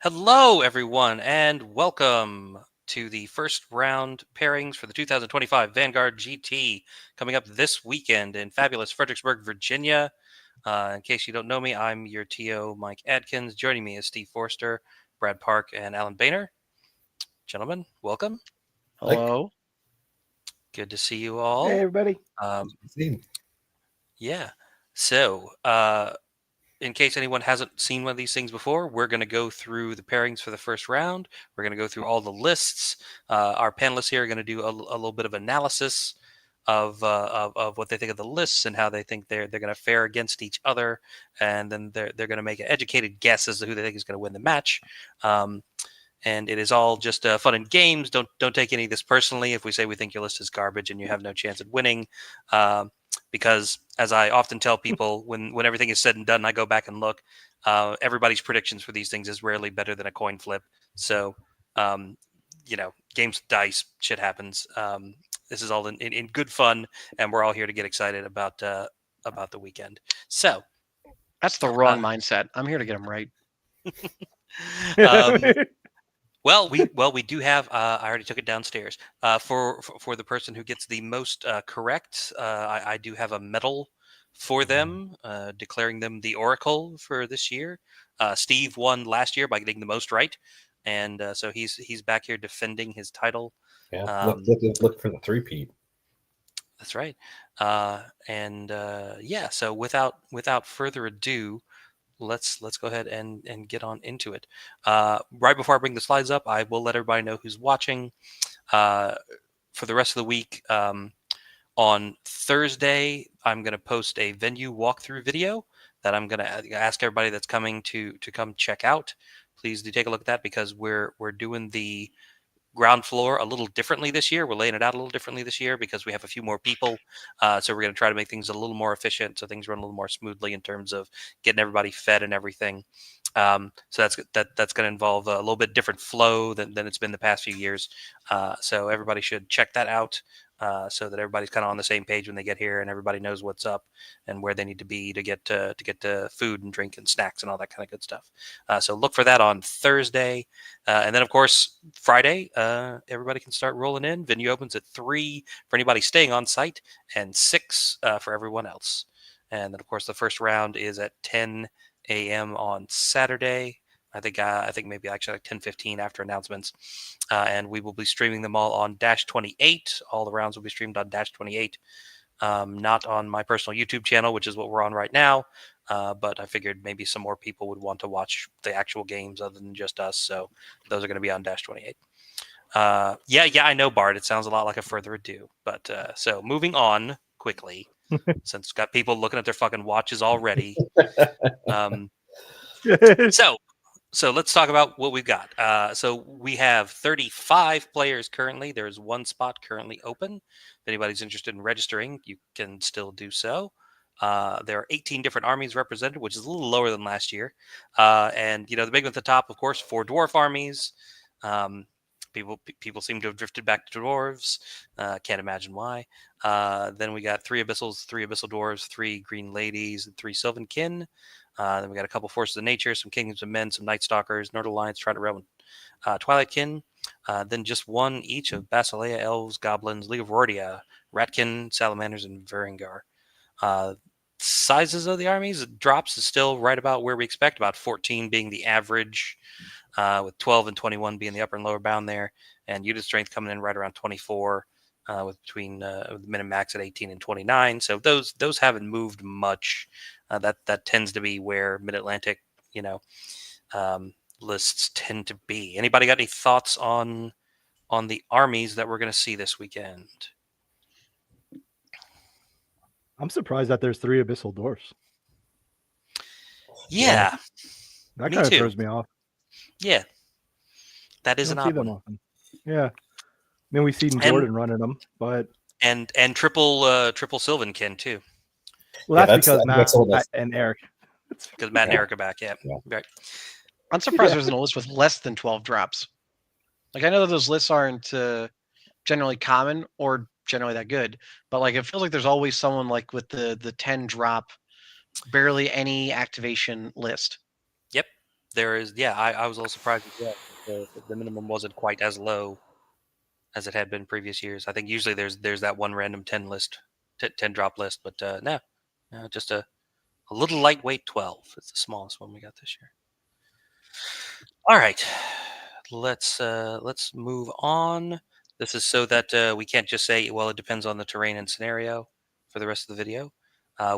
Hello, everyone, and welcome to the first round pairings for the 2025 Vanguard GT coming up this weekend in fabulous Fredericksburg, Virginia. In case you don't know me, I'm your TO, Mike Adkins. Joining me is Steve Forster, Brad Park, and Alan Boehner. Gentlemen, welcome. Hello. Good to see you Hey, all. everybody. Yeah. So, in case anyone hasn't seen one of these things before, we're going to go through the pairings for the first round. We're going to go through all the lists. Our panelists here are going to do a little bit of analysis of what they think of the lists and how they think they're going to fare against each other, and then they're going to make an educated guess as to who they think is going to win the match. And it is all just fun and games. Don't take any of this personally. If we say we think your list is garbage and you have no chance at winning, because as I often tell people, when everything is said and done, I go back and look. Everybody's predictions for these things is rarely better than a coin flip. So, games with dice, shit happens. This is all in good fun, and we're all here to get excited about the weekend. So That's the wrong mindset. I'm here to get them right. Well, we do have. I already took it downstairs. For the person who gets the most correct, I do have a medal for them, declaring them the Oracle for this year. Steve won last year by getting the most right, and so he's back here defending his title. Yeah, look for the three-peat. That's right. So without further ado, let's go ahead and get on into it. Right before I bring the slides up, I will let everybody know who's watching. For the rest of the week, on Thursday, I'm going to post a venue walkthrough video that I'm going to ask everybody that's coming to come check out. Please do take a look at that, because we're doing the ground floor a little differently this year. We're laying it out a little differently this year because we have a few more people. So we're going to try to make things a little more efficient, so things run a little more smoothly in terms of getting everybody fed and everything. So that's going to involve a little bit different flow than it's been the past few years. So everybody should check that out, so that everybody's kind of on the same page when they get here, and everybody knows what's up and where they need to be to get to food and drink and snacks and all that kind of good stuff. So look for that on Thursday, and then of course Friday, everybody can start rolling in. Venue opens at 3 for anybody staying on site, and 6 for everyone else. And then of course the first round is at 10 a.m. on Saturday. I think maybe actually like 10:15 after announcements, and we will be streaming them all on Dash 28. All the rounds will be streamed on Dash 28, not on my personal YouTube channel, which is what we're on right now. But I figured maybe some more people would want to watch the actual games other than just us, so those are going to be on Dash 28. Yeah, I know, Bart. It sounds a lot like a further ado, but so moving on quickly, since got people looking at their fucking watches already. So let's talk about what we've got. So we have 35 players currently. There's one spot currently open. If anybody's interested in registering, you can still do so. There are 18 different armies represented, which is a little lower than last year. And the big one at the top, of course, 4 dwarf armies. People seem to have drifted back to dwarves. Can't imagine why. Then we got 3 abyssals, 3 abyssal dwarves, 3 green ladies, and 3 sylvan kin. Then we got a couple forces of nature, some kingdoms of men, some night stalkers, Nord Alliance, Trident Realm, Twilight kin. Then just 1 each of Basileia, elves, goblins, League of Rordia, Ratkin, salamanders, and Varangar. Sizes of the armies, drops is still right about where we expect, about 14 being the average, with 12 and 21 being the upper and lower bound there, and unit strength coming in right around 24, with between the min and max at 18 and 29. So those haven't moved much. That tends to be where Mid-Atlantic, lists tend to be. Anybody got any thoughts on the armies that we're going to see this weekend? I'm surprised that there's 3 abyssal dwarfs. Yeah, that kind of throws me off. Yeah, that is an odd one. Often. Yeah, I mean, we've seen Jordan running them, but and triple Sylvan kin too. Well, that's because Matt and Eric. Because Matt and Eric are back. Yeah. Right. I'm surprised there's a list with less than 12 drops. Like, I know that those lists aren't generally common or generally that good, but like it feels like there's always someone like with the 10 drop, barely any activation list. Yep. there is, yeah, I was a little surprised as well. The minimum wasn't quite as low as it had been previous years. I think usually there's that one random 10 list, 10 drop list, but no, just a little lightweight 12. It's the smallest one we got this year. All right, let's move on. This is so that we can't just say, well, it depends on the terrain and scenario for the rest of the video.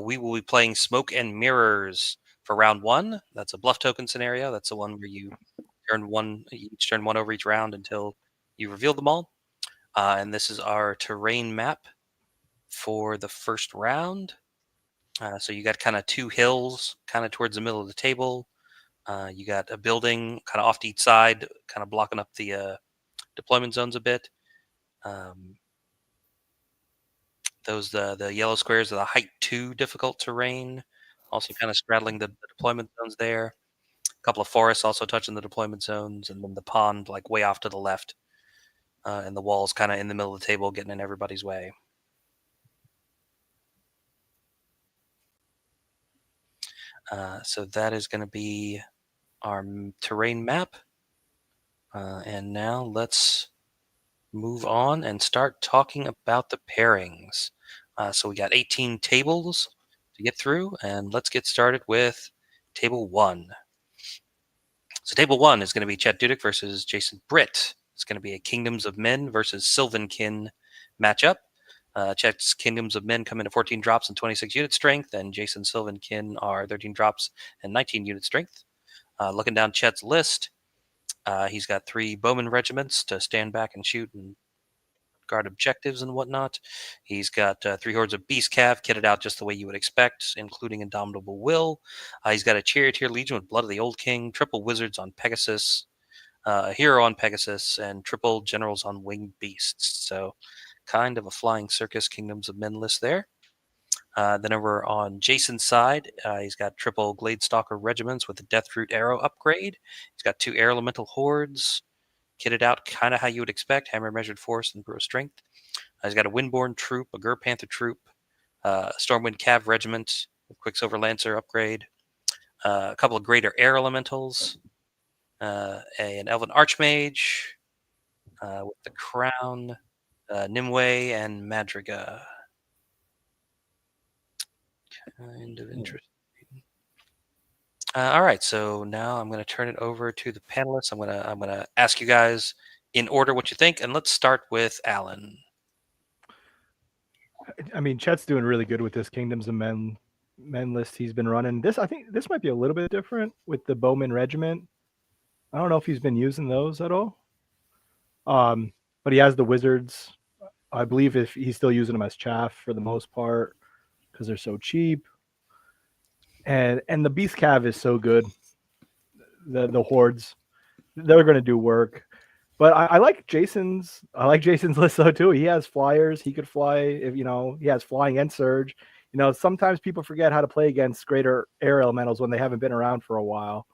We will be playing Smoke and Mirrors for round 1. That's a bluff token scenario. That's the one where you each turn one over each round until you reveal them all. And this is our terrain map for the first round. So you got kind of 2 hills kind of towards the middle of the table. You got a building kind of off to each side, kind of blocking up the deployment zones a bit. The yellow squares are the height 2 difficult terrain, also kind of straddling the deployment zones there. A couple of forests also touching the deployment zones, and then the pond like way off to the left, and the walls kind of in the middle of the table, getting in everybody's way. So that is going to be our terrain map. And now let's move on and start talking about the pairings. So we got 18 tables to get through, and let's get started with table 1. So table 1 is going to be Chet Dudek versus Jason Britt. It's going to be a Kingdoms of Men versus Sylvankin matchup. Chet's Kingdoms of Men come in at 14 drops and 26 unit strength, and Jason's Sylvankin are 13 drops and 19 unit strength. Looking down Chet's list, he's got 3 bowman regiments to stand back and shoot and guard objectives and whatnot. He's got 3 hordes of Beast Cav kitted out just the way you would expect, including Indomitable Will. He's got a Charioteer Legion with Blood of the Old King, triple Wizards on Pegasus, a Hero on Pegasus, and triple Generals on Winged Beasts. So kind of a flying circus Kingdoms of Men list there. Then over on Jason's side, he's got triple Gladestalker regiments with the Deathroot Arrow upgrade. He's got 2 Air Elemental hordes, kitted out kind of how you would expect, Hammer Measured Force and Grow Strength. He's got a Windborn troop, a Gur Panther troop, Stormwind Cav regiment with Quicksilver Lancer upgrade, a couple of Greater Air Elementals, an Elven Archmage with the Crown, Nimue, and Madriga. Kind of interesting. All right, so now I'm going to turn it over to the panelists. I'm going to ask you guys in order what you think, and let's start with Alan. I mean, Chet's doing really good with this Kingdoms of Men list he's been running. I think this might be a little bit different with the Bowman Regiment. I don't know if he's been using those at all. But he has the Wizards. I believe if he's still using them as chaff for the most part because they're so cheap. And the Beast Cav is so good. The hordes, they're going to do work. But I like Jason's. List though too. He has flyers. He could fly. If he has flying and surge. Sometimes people forget how to play against greater air elementals when they haven't been around for a while.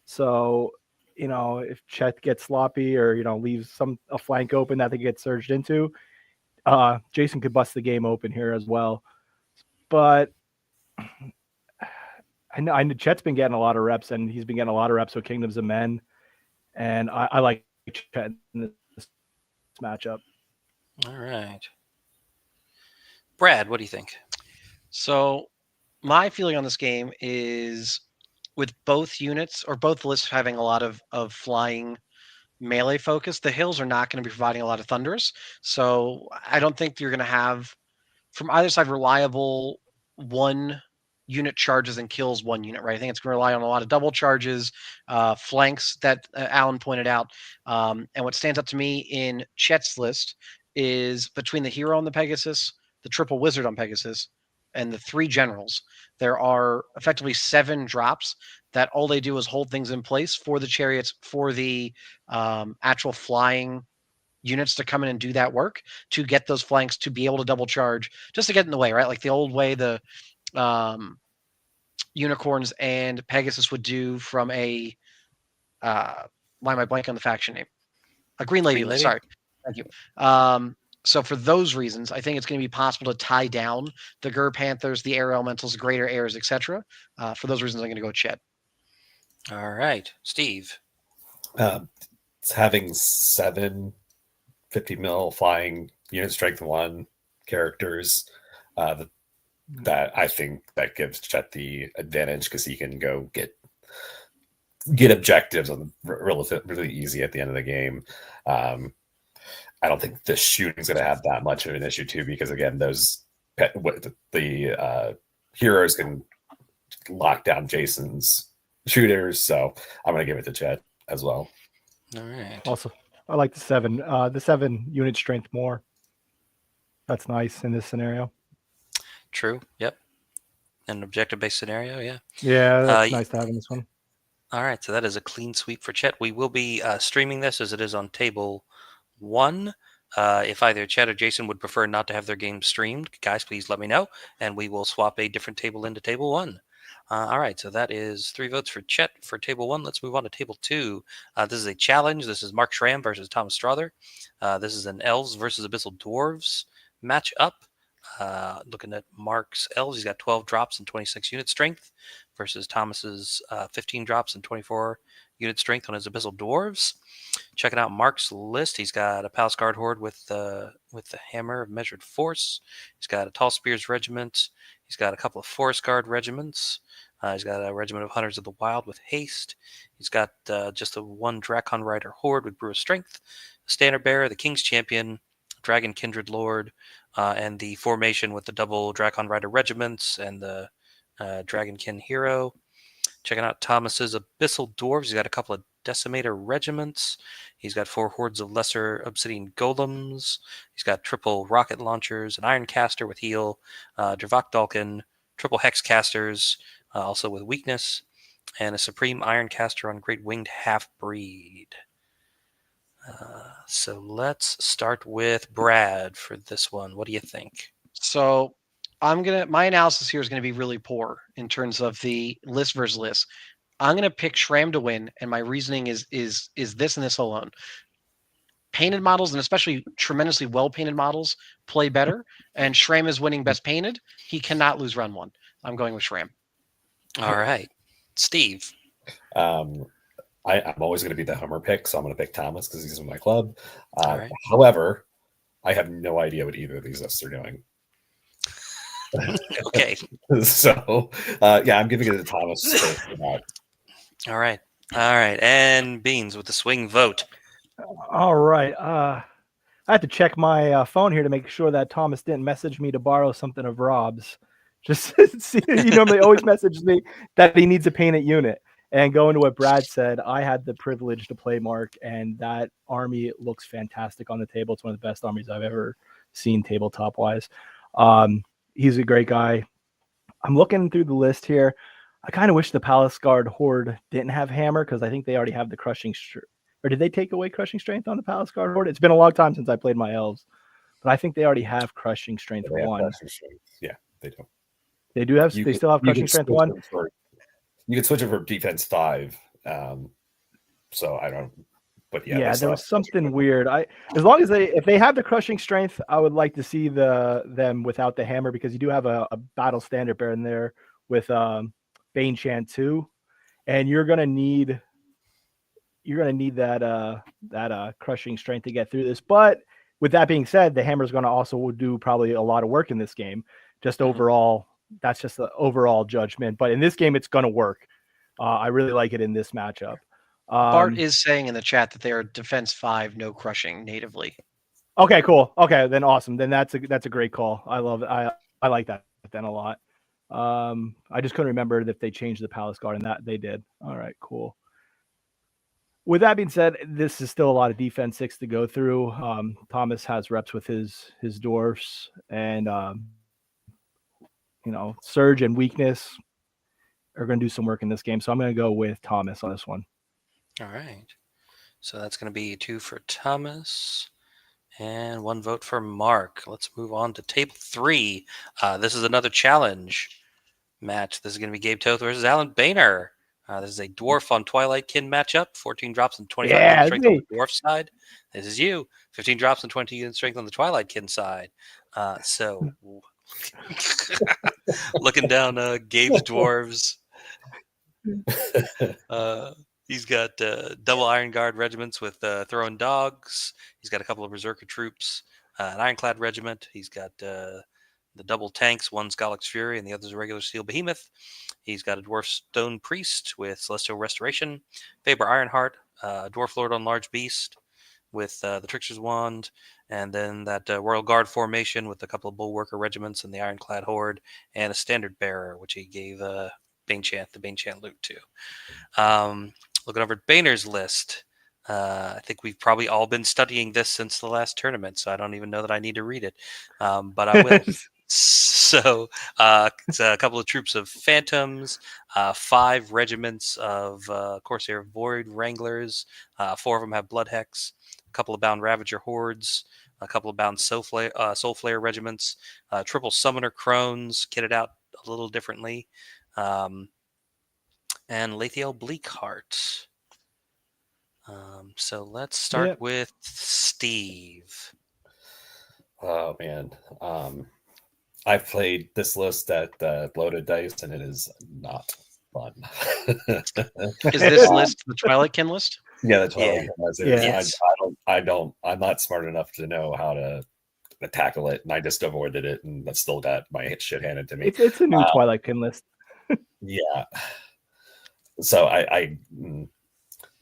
So, if Chet gets sloppy or leaves a flank open that they get surged into, Jason could bust the game open here as well. But I know Chet's been getting a lot of reps, and he's been getting a lot of reps with Kingdoms of Men, and I like Chet in this matchup. All right. Brad, what do you think? So my feeling on this game is with both units or both lists having a lot of flying melee focus, the hills are not going to be providing a lot of thunderous. So I don't think you're going to have from either side reliable one unit charges and kills one unit, right? I think it's going to rely on a lot of double charges, flanks that Alan pointed out. And what stands out to me in Chet's list is between the hero on the Pegasus, the triple wizard on Pegasus, and the 3 generals, there are effectively 7 drops that all they do is hold things in place for the chariots, for the actual flying units to come in and do that work, to get those flanks, to be able to double charge, just to get in the way, right? Like the old way the unicorns and Pegasus would do from a why am I blanking on the faction name? A Green Lady list, sorry. Thank you. So for those reasons, I think it's going to be possible to tie down the Gur Panthers, the Air Elementals, Greater Airs, etc. For those reasons, I'm going to go Chet. All right, Steve. It's having 7 50 mil flying unit strength 1 characters. That I think that gives Chet the advantage because he can go get objectives on really easy at the end of the game. I don't think the shooting's going to have that much of an issue too, because again, the heroes can lock down Jason's shooters. So I'm going to give it to Chet as well. All right. Also, I like the 7 unit strength more. That's nice in this scenario. True. Yep. An objective-based scenario. Yeah. Yeah, that's nice to have in this one. All right. So that is a clean sweep for Chet. We will be streaming this as it is on table 1. If either Chet or Jason would prefer not to have their game streamed, guys, please let me know, and we will swap a different table into table 1. All right, so that is 3 votes for Chet for table 1. Let's move on to table 2. This is a challenge. This is Mark Schramm versus Thomas Strother. This is an Elves versus Abyssal Dwarves matchup. Looking at Mark's Elves, he's got 12 drops and 26 unit strength versus Thomas's 15 drops and 24 unit strength on his Abyssal Dwarves. Checking out Mark's list, he's got a Palace Guard Horde with the Hammer of Measured Force. He's got a Tall Spears Regiment. He's got a couple of Forest Guard regiments. He's got a regiment of Hunters of the Wild with Haste. He's got just a 1 Drakon Rider Horde with Brew of Strength, a Standard Bearer, the King's Champion, Dragon Kindred Lord, and the formation with the double Drakon Rider regiments and the Dragonkin Hero. Checking out Thomas's Abyssal Dwarves. He's got a couple of Decimator regiments. He's got 4 hordes of lesser obsidian golems. He's got triple rocket launchers, an iron caster with heal, Dravok Dalkin, triple hex casters, also with weakness, and a supreme iron caster on great winged half-breed. So let's start with Brad for this one. What do you think? So my analysis here is going to be really poor in terms of the list versus list. I'm going to pick Schramm to win, and my reasoning is this and this alone. Painted models, and especially tremendously well-painted models, play better, and Schramm is winning best painted. He cannot lose round 1. I'm going with Schramm. All right. Steve. I'm always going to be the Hummer pick, so I'm going to pick Thomas because he's in my club. All right. However, I have no idea what either of these lists are doing. Okay. So, yeah, I'm giving it to Thomas. All right. And Beans with the swing vote. All right. I have to check my phone here to make sure that Thomas didn't message me to borrow something of Rob's. Just see, he normally always messages me that he needs a painted unit. And going to what Brad said, I had the privilege to play Mark, and that army looks fantastic on the table. It's one of the best armies I've ever seen tabletop-wise. He's a great guy. I'm looking through the list here. I kind of wish the Palace Guard Horde didn't have Hammer because I think they already have the Crushing Strength. Or did they take away Crushing Strength on the Palace Guard Horde? It's been a long time since I played my Elves, but I think they already have Crushing Strength 1. Yeah, they do. They do have. They still have Crushing Strength 1. You can switch it for Defense 5. So I don't. But yeah, there was something weird. As long as if they have the Crushing Strength, I would like to see them without the Hammer, because you do have a Battle Standard Bearer in there with Bane Chant 2, and you're gonna need that Crushing Strength to get through this. But with that being said, the Hammer is going to also do probably a lot of work in this game. Just overall, that's just the overall judgment. But in this game, it's going to work. I really like it in this matchup. Bart is saying in the chat that they are defense 5, no crushing natively. Okay, cool. Okay, then awesome. Then that's a great call. I love it. I like that then a lot. I just couldn't remember if they changed the Palace Guard, and that they did. All right, cool. With that being said, this is still a lot of defense 6 to go through. Thomas has reps with his dwarfs, and surge and weakness are going to do some work in this game. So I'm going to go with Thomas on this one. All right. So that's going to be 2 for Thomas and 1 vote for Mark. Let's move on to table 3. This is another challenge match. This is going to be Gabe Toth versus Alan Boehner. This is a dwarf on Twilight Kin matchup. 14 drops and 25 unit strength on the dwarf side. This is you. 15 drops and 20 unit strength on the Twilight Kin side. So looking down Gabe's dwarves. He's got double Iron Guard regiments with throwing dogs. He's got a couple of Berserker troops, an Ironclad regiment. He's got the double tanks, one's Gallic's Fury and the other's a regular Steel Behemoth. He's got a Dwarf Stone Priest with Celestial Restoration, Faber Ironheart, Dwarf Lord on Large Beast with the Trickster's Wand, and then that Royal Guard formation with a couple of Bulwarker regiments and the Ironclad Horde, and a Standard Bearer, which he gave the Bane Chant loot to. Looking over at Boehner's list, I think we've probably all been studying this since the last tournament, so I don't even know that I need to read it, but I will. So it's a couple of troops of Phantoms, 5 regiments of Corsair Void Wranglers, 4 of them have Blood Hex, a couple of Bound Ravager Hordes, a couple of Bound Soul Flare regiments, triple Summoner Crones, kitted out a little differently, and Lathiel Bleakheart. So let's start with Steve. Oh man, I've played this list at Loaded Dice, and it is not fun. Is this list the Twilightkin list? Yeah, the Twilightkin list. Yes. I'm not smart enough to know how to tackle it, and I just avoided it, and I still got my shit handed to me. It's a new Twilightkin list. Yeah. So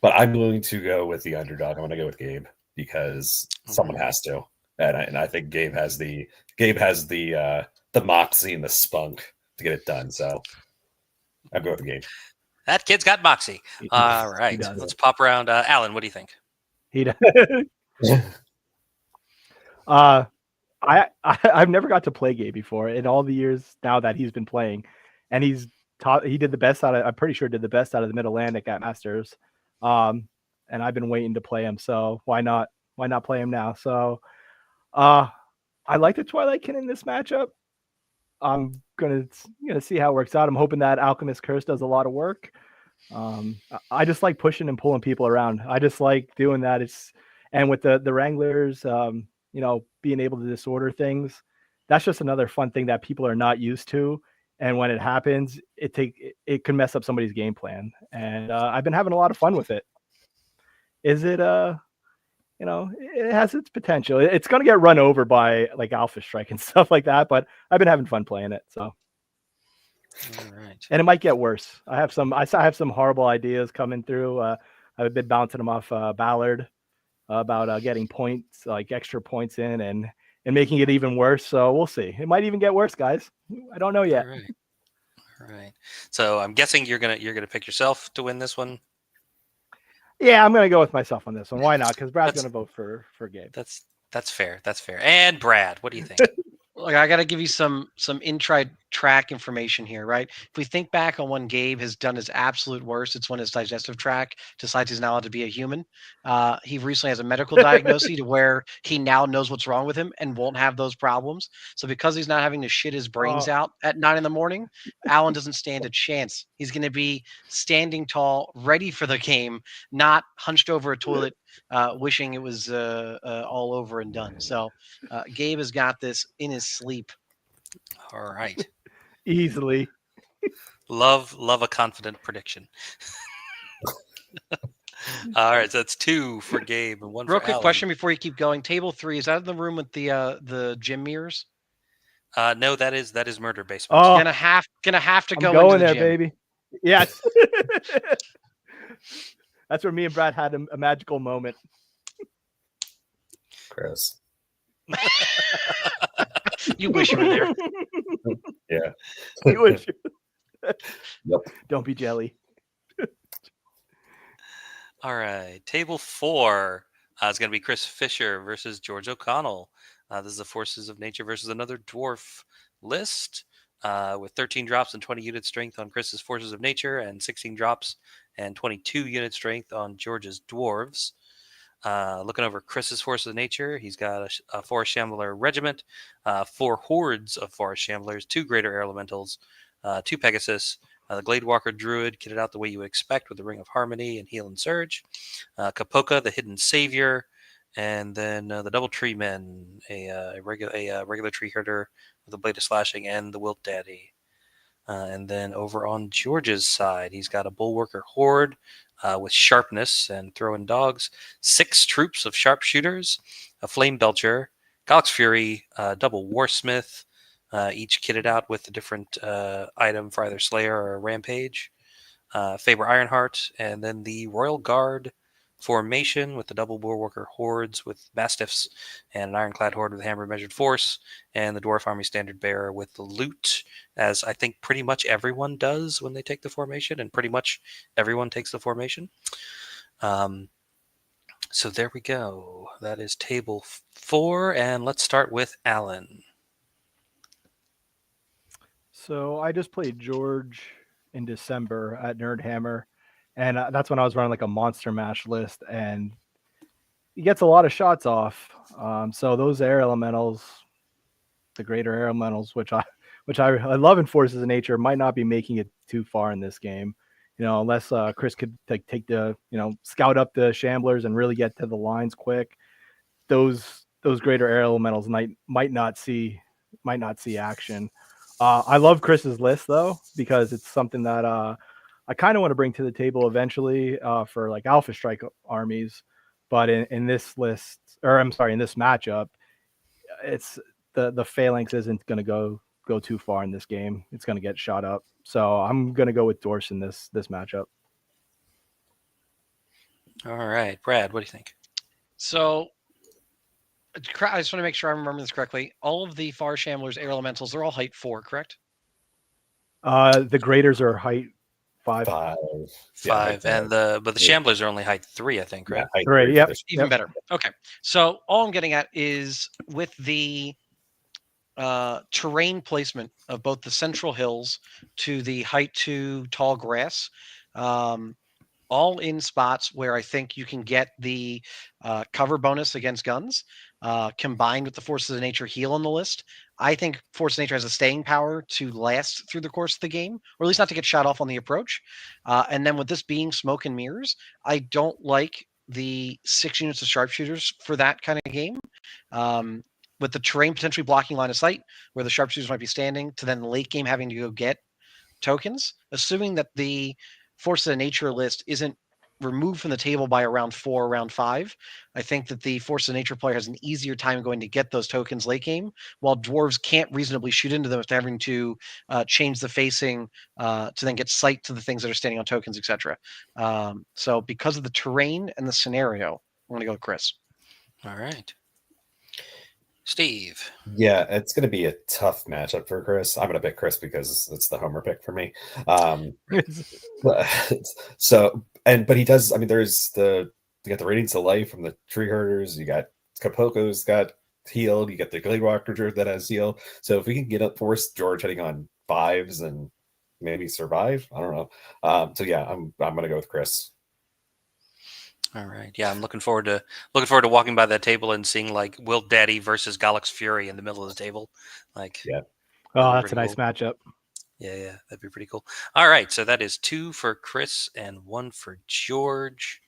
but I'm going to go with the underdog. I'm going to go with Gabe because someone has to, and I think Gabe has the moxie and the spunk to get it done. So I'll go with Gabe. That kid's got moxie. All right, let's pop around. Alan, what do you think? He does. I've never got to play Gabe before in all the years now that he's been playing, and he did the best out of. I'm pretty sure did the best out of the Mid Atlantic at Masters. And I've been waiting to play him, so why not play him now? So I like the Twilightkin in this matchup. I'm gonna see how it works out. I'm hoping that Alchemist Curse does a lot of work. I just like pushing and pulling people around. I just like doing that. And with the Wranglers, being able to disorder things, that's just another fun thing that people are not used to. And when it happens, it can mess up somebody's game plan. And I've been having a lot of fun with it. Is it it has its potential. It's going to get run over by like Alpha Strike and stuff like that, but I've been having fun playing it. So, all right. And it might get worse. I have some horrible ideas coming through. I've been bouncing them off Ballard about getting points, like extra points in and making it even worse. So we'll see. It might even get worse, guys. I don't know yet. All right. So I'm guessing you're gonna pick yourself to win this one. Yeah, I'm gonna go with myself on this one. Why not? Because Brad's gonna vote for Gabe. That's fair. That's fair. And Brad, what do you think? Look, I got to give you some in-track information here, right? If we think back on when Gabe has done his absolute worst, it's when his digestive tract decides he's not allowed to be a human. He recently has a medical diagnosis to where he now knows what's wrong with him and won't have those problems. So because he's not having to shit his brains out at 9 a.m, Alan doesn't stand a chance. He's going to be standing tall, ready for the game, not hunched over a toilet, wishing it was all over and done. So Gabe has got this in his sleep. All right. Easily. Love a confident prediction. All right, so that's 2 for Gabe and 1 Real for quick Alan. question before you keep going. Table 3, is that in the room with the gym mirrors? No, that is Murder Basement. Oh, gonna have to go going into the there, gym. baby. Yes. That's where me and Brad had a magical moment. Chris. You wish you were there. Yeah. You wish. Yep. Don't be jelly. All right, table 4 is going to be Chris Fisher versus George O'Connell. This is the Forces of Nature versus another dwarf list with 13 drops and 20 unit strength on Chris's Forces of Nature and 16 drops and 22 unit strength on George's dwarves. Looking over Chris's Forces of Nature, he's got a Forest Shambler regiment, 4 hordes of Forest Shamblers, 2 Greater Air Elementals, 2 Pegasus, the Gladewalker Druid, kitted out the way you would expect with the Ring of Harmony and Heal and Surge, Kapoka, the Hidden Savior, and then the Double Tree Men, a regular tree herder with a Blade of Slashing, and the Wilt Daddy. And then over on George's side, he's got a Bulwarker Horde with sharpness and throwing dogs, 6 troops of sharpshooters, a Flame Belcher, Galax Fury, double Warsmith, each kitted out with a different item for either Slayer or Rampage, Faber Ironheart, and then the Royal Guard formation with the double Bulwarker Hordes with Mastiffs and an Ironclad Horde with Hammer Measured Force, and the Dwarf Army Standard Bearer with the Loot, as I think pretty much everyone does when they take the formation, and pretty much everyone takes the formation. So there we go. That is table 4, and let's start with Alan. So I just played George in December at Nerdhammer, and that's when I was running like a monster mash list, and he gets a lot of shots off. So those air elementals, the greater air elementals, which I love in Forces of Nature, might not be making it too far in this game. Unless Chris could take the scout up the Shamblers and really get to the lines quick. Those greater air elementals might not see action. I love Chris's list though, because it's something that I kind of want to bring to the table eventually for like Alpha Strike armies. But in this list, or I'm sorry, in this matchup, it's the phalanx isn't going to go too far in this game. It's going to get shot up. So I'm going to go with Dorse in this matchup. All right, Brad, what do you think? So I just want to make sure I remember this correctly. All of the Far Shamblers air elementals, they're all height 4, correct? The graders are height 5. 5. 5, Yeah, and the Shamblers are only height 3, I think, right? height 3, 3 yep. for the- Even better. Okay. So all I'm getting at is with the terrain placement of both the central hills to the height 2 tall grass, all in spots where I think you can get the cover bonus against guns, combined with the Forces of Nature heal on the list. I think Force of Nature has a staying power to last through the course of the game, or at least not to get shot off on the approach. And then with this being smoke and mirrors, I don't like the 6 units of sharpshooters for that kind of game. With the terrain potentially blocking line of sight, where the sharpshooters might be standing, to then late game having to go get tokens, assuming that the Force of Nature list isn't removed from the table by around 4, around 5. I think that the Force of Nature player has an easier time going to get those tokens late game, while dwarves can't reasonably shoot into them if they're having to change the facing to then get sight to the things that are standing on tokens, etc. So because of the terrain and the scenario, I'm going to go with Chris. All right. Steve. Yeah, it's going to be a tough matchup for Chris. I'm going to pick Chris because it's the homer pick for me. But he does. I mean, you got the Radiance of Life from the Tree Herders. You got Kapoko's got healed. You got the Glade Walker that has heal. So if we can get up force George heading on 5s and maybe survive, I don't know. So yeah, I'm going to go with Chris. All right. Yeah, I'm looking forward to walking by that table and seeing like Will Daddy versus Galax Fury in the middle of the table. Like, yeah. Oh, that's a nice matchup. Yeah, that'd be pretty cool. All right, so that is 2 for Chris and 1 for George.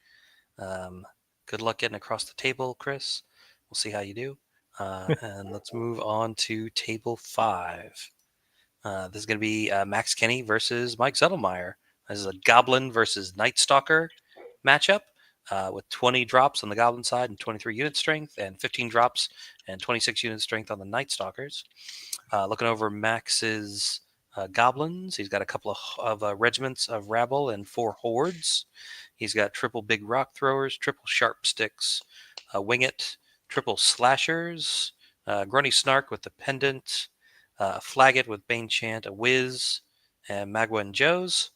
Good luck getting across the table, Chris. We'll see how you do. And let's move on to table 5. This is going to be Max Kenny versus Mike Zettelmeyer. This is a Goblin versus Night Stalker matchup. With 20 drops on the Goblin side and 23 unit strength, and 15 drops and 26 unit strength on the Night Stalkers. Looking over Max's Goblins, he's got a couple of regiments of Rabble and 4 Hordes. He's got triple Big Rock Throwers, triple Sharp Sticks, Wing It, triple Slashers, Grunny Snark with the Pendant, Flaget with Bane Chant, a Wiz, and Magua and Joe's.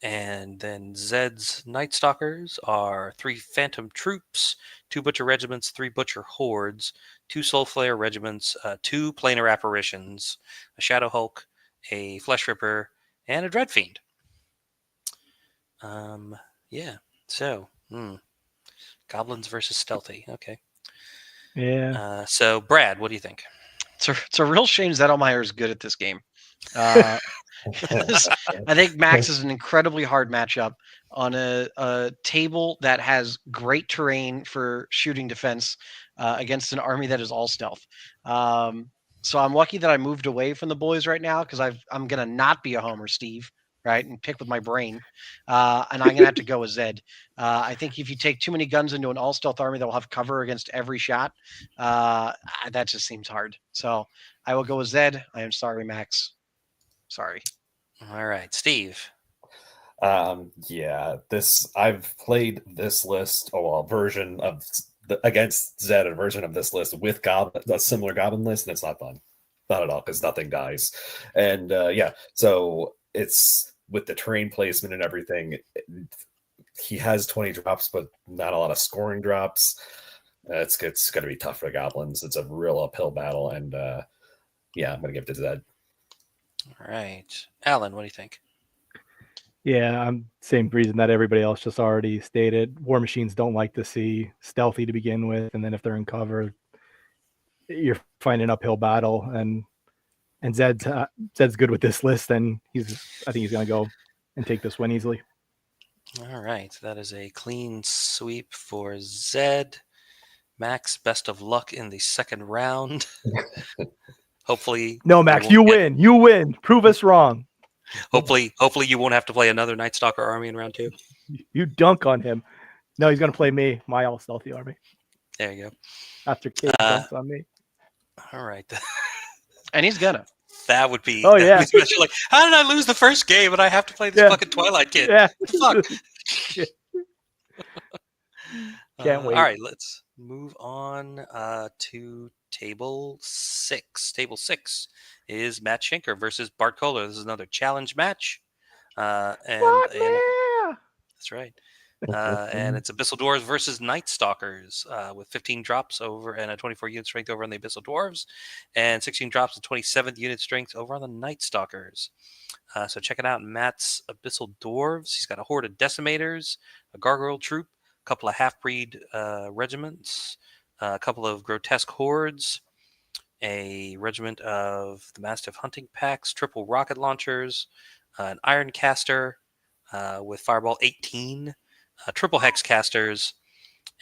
And then Zed's Night Stalkers are 3 Phantom Troops, 2 Butcher Regiments, 3 Butcher Hordes, 2 Soul Flare Regiments, 2 Planar Apparitions, a Shadow Hulk, a Flesh Ripper, and a Dread Fiend. Yeah. So, Goblins versus Stealthy. Okay. Yeah. So, Brad, what do you think? It's a real shame Zettelmeyer is good at this game. I think Max is an incredibly hard matchup on a table that has great terrain for shooting defense against an army that is all stealth. So I'm lucky that I moved away from the boys right now because I'm gonna not be a homer, Steve, right, and pick with my brain, and I'm gonna have to go with Zed. I think if you take too many guns into an all stealth army that will have cover against every shot, that just seems hard. So I will go with Zed. I am sorry, Max. Sorry. All right, Steve. Yeah, I've played this list, version of against Zed, a version of this list with a similar goblin list, and it's not fun, not at all, because nothing dies. And yeah, so it's with the terrain placement and everything. He has 20 drops, but not a lot of scoring drops. It's going to be tough for the goblins. It's a real uphill battle, and yeah, I'm going to give it to Zed. All right, Alan, what do you think? Yeah, I'm same reason that everybody else just already stated. War machines don't like to see stealthy to begin with, and then if they're in cover, you're fighting an uphill battle. And Zed's good with this list, and I think he's gonna go and take this win easily. All right, that is a clean sweep for Zed. Max, best of luck in the second round. Hopefully, No, Max, you win. You win. Prove us wrong. Hopefully, you won't have to play another Night Stalker army in round 2. You dunk on him. No, he's gonna play me, my all stealthy army. There you go. After Kate dunks on me. All right. And he's gonna. That would be. Oh yeah. You're like, how did I lose the first game and I have to play this fucking Twilight Kid? Yeah. Fuck. Can't wait. All right, let's move on to table 6. Table 6 is Matt Schenker versus Bart Kohler. This is another challenge match. And that's right. And it's Abyssal Dwarves versus Night Stalkers with 15 drops over and a 24 unit strength over on the Abyssal Dwarves and 16 drops and 27 unit strength over on the Night Stalkers. So check it out. Matt's Abyssal Dwarves. He's got a horde of Decimators, a Gargoyle troop, a couple of half-breed regiments, a couple of grotesque hordes, a regiment of the Mastiff hunting packs, triple rocket launchers, an Iron Caster with Fireball 18, triple Hex Casters,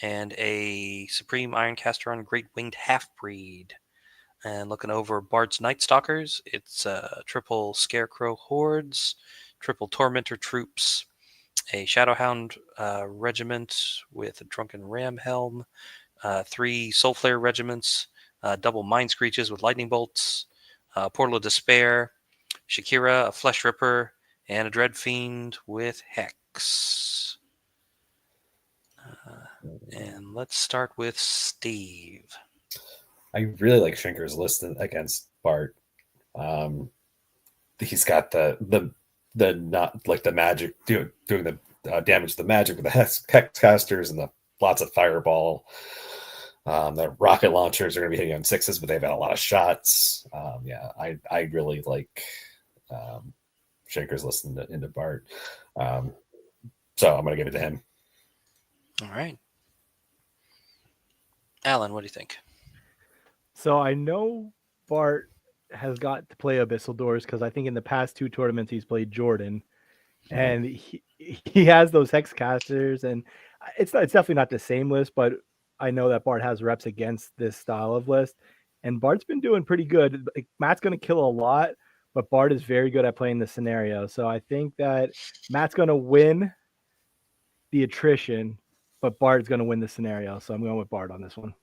and a Supreme Iron Caster on Great Winged Half-Breed. And looking over Bart's Night Stalkers, it's triple Scarecrow Hordes, triple Tormentor Troops, a Shadowhound regiment with a Drunken Ram Helm, 3 Soulflare regiments, double Mind Screeches with Lightning Bolts, Portal of Despair, Shakira, a Flesh Ripper, and a Dread Fiend with Hex. And let's start with Steve. I really like Schenker's list against Bart. He's got the not like the magic doing the damage to the magic with the hex casters and the lots of fireball. The rocket launchers are going to be hitting on 6s, but they've got a lot of shots. Yeah, I really like Schenker's list into Bart. So I'm going to give it to him. All right. Alan, what do you think? So I know Bart has got to play Abyssal Doors because I think in the past 2 tournaments he's played Jordan, and he has those hex casters, and it's definitely not the same list, but I know that Bart has reps against this style of list, and Bart's been doing pretty good. Matt's going to kill a lot, but Bart is very good at playing the scenario. So I think that Matt's going to win the attrition, but Bart's going to win the scenario. So I'm going with Bart on this one.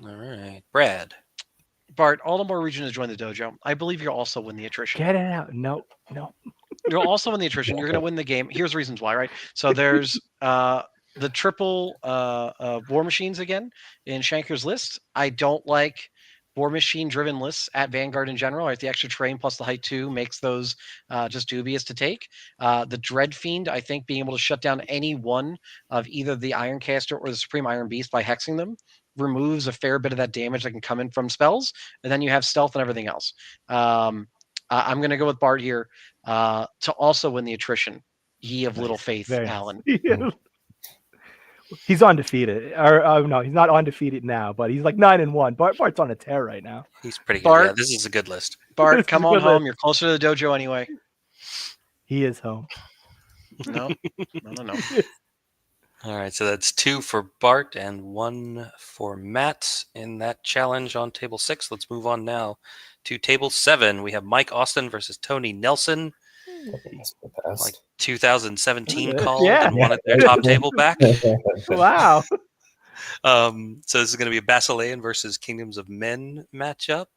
All right. Brad. Bart, Altamore Region has joined the dojo. I believe you'll also win the attrition. Get it out. No. You'll also win the attrition. You're going to win the game. Here's reasons why, right? So there's the triple war machines again in Schenker's list. I don't like war machine driven lists at Vanguard in general. Right? The extra terrain plus the height 2 makes those just dubious to take. The Dread Fiend, I think being able to shut down any one of either the Iron Caster or the Supreme Iron Beast by hexing them removes a fair bit of that damage that can come in from spells. And then you have stealth and everything else. I'm going to go with Bart here to also win the attrition. Ye of little faith, Very Alan. Nice. He's undefeated. Or no, he's not undefeated now, but he's like 9-1. Bart's on a tear right now. He's pretty good. Bart, yeah, this is a good list. Bart, come on home. You're closer to the dojo anyway. He is home. No. All right, so that's 2 for Bart and 1 for Matt in that challenge on table 6. Let's move on now to table 7. We have Mike Austin versus Tony Nelson, That's the best. like 2017 Look at this. called Yeah. and wanted their top table back. Wow. So this is going to be a Basilean versus Kingdoms of Men matchup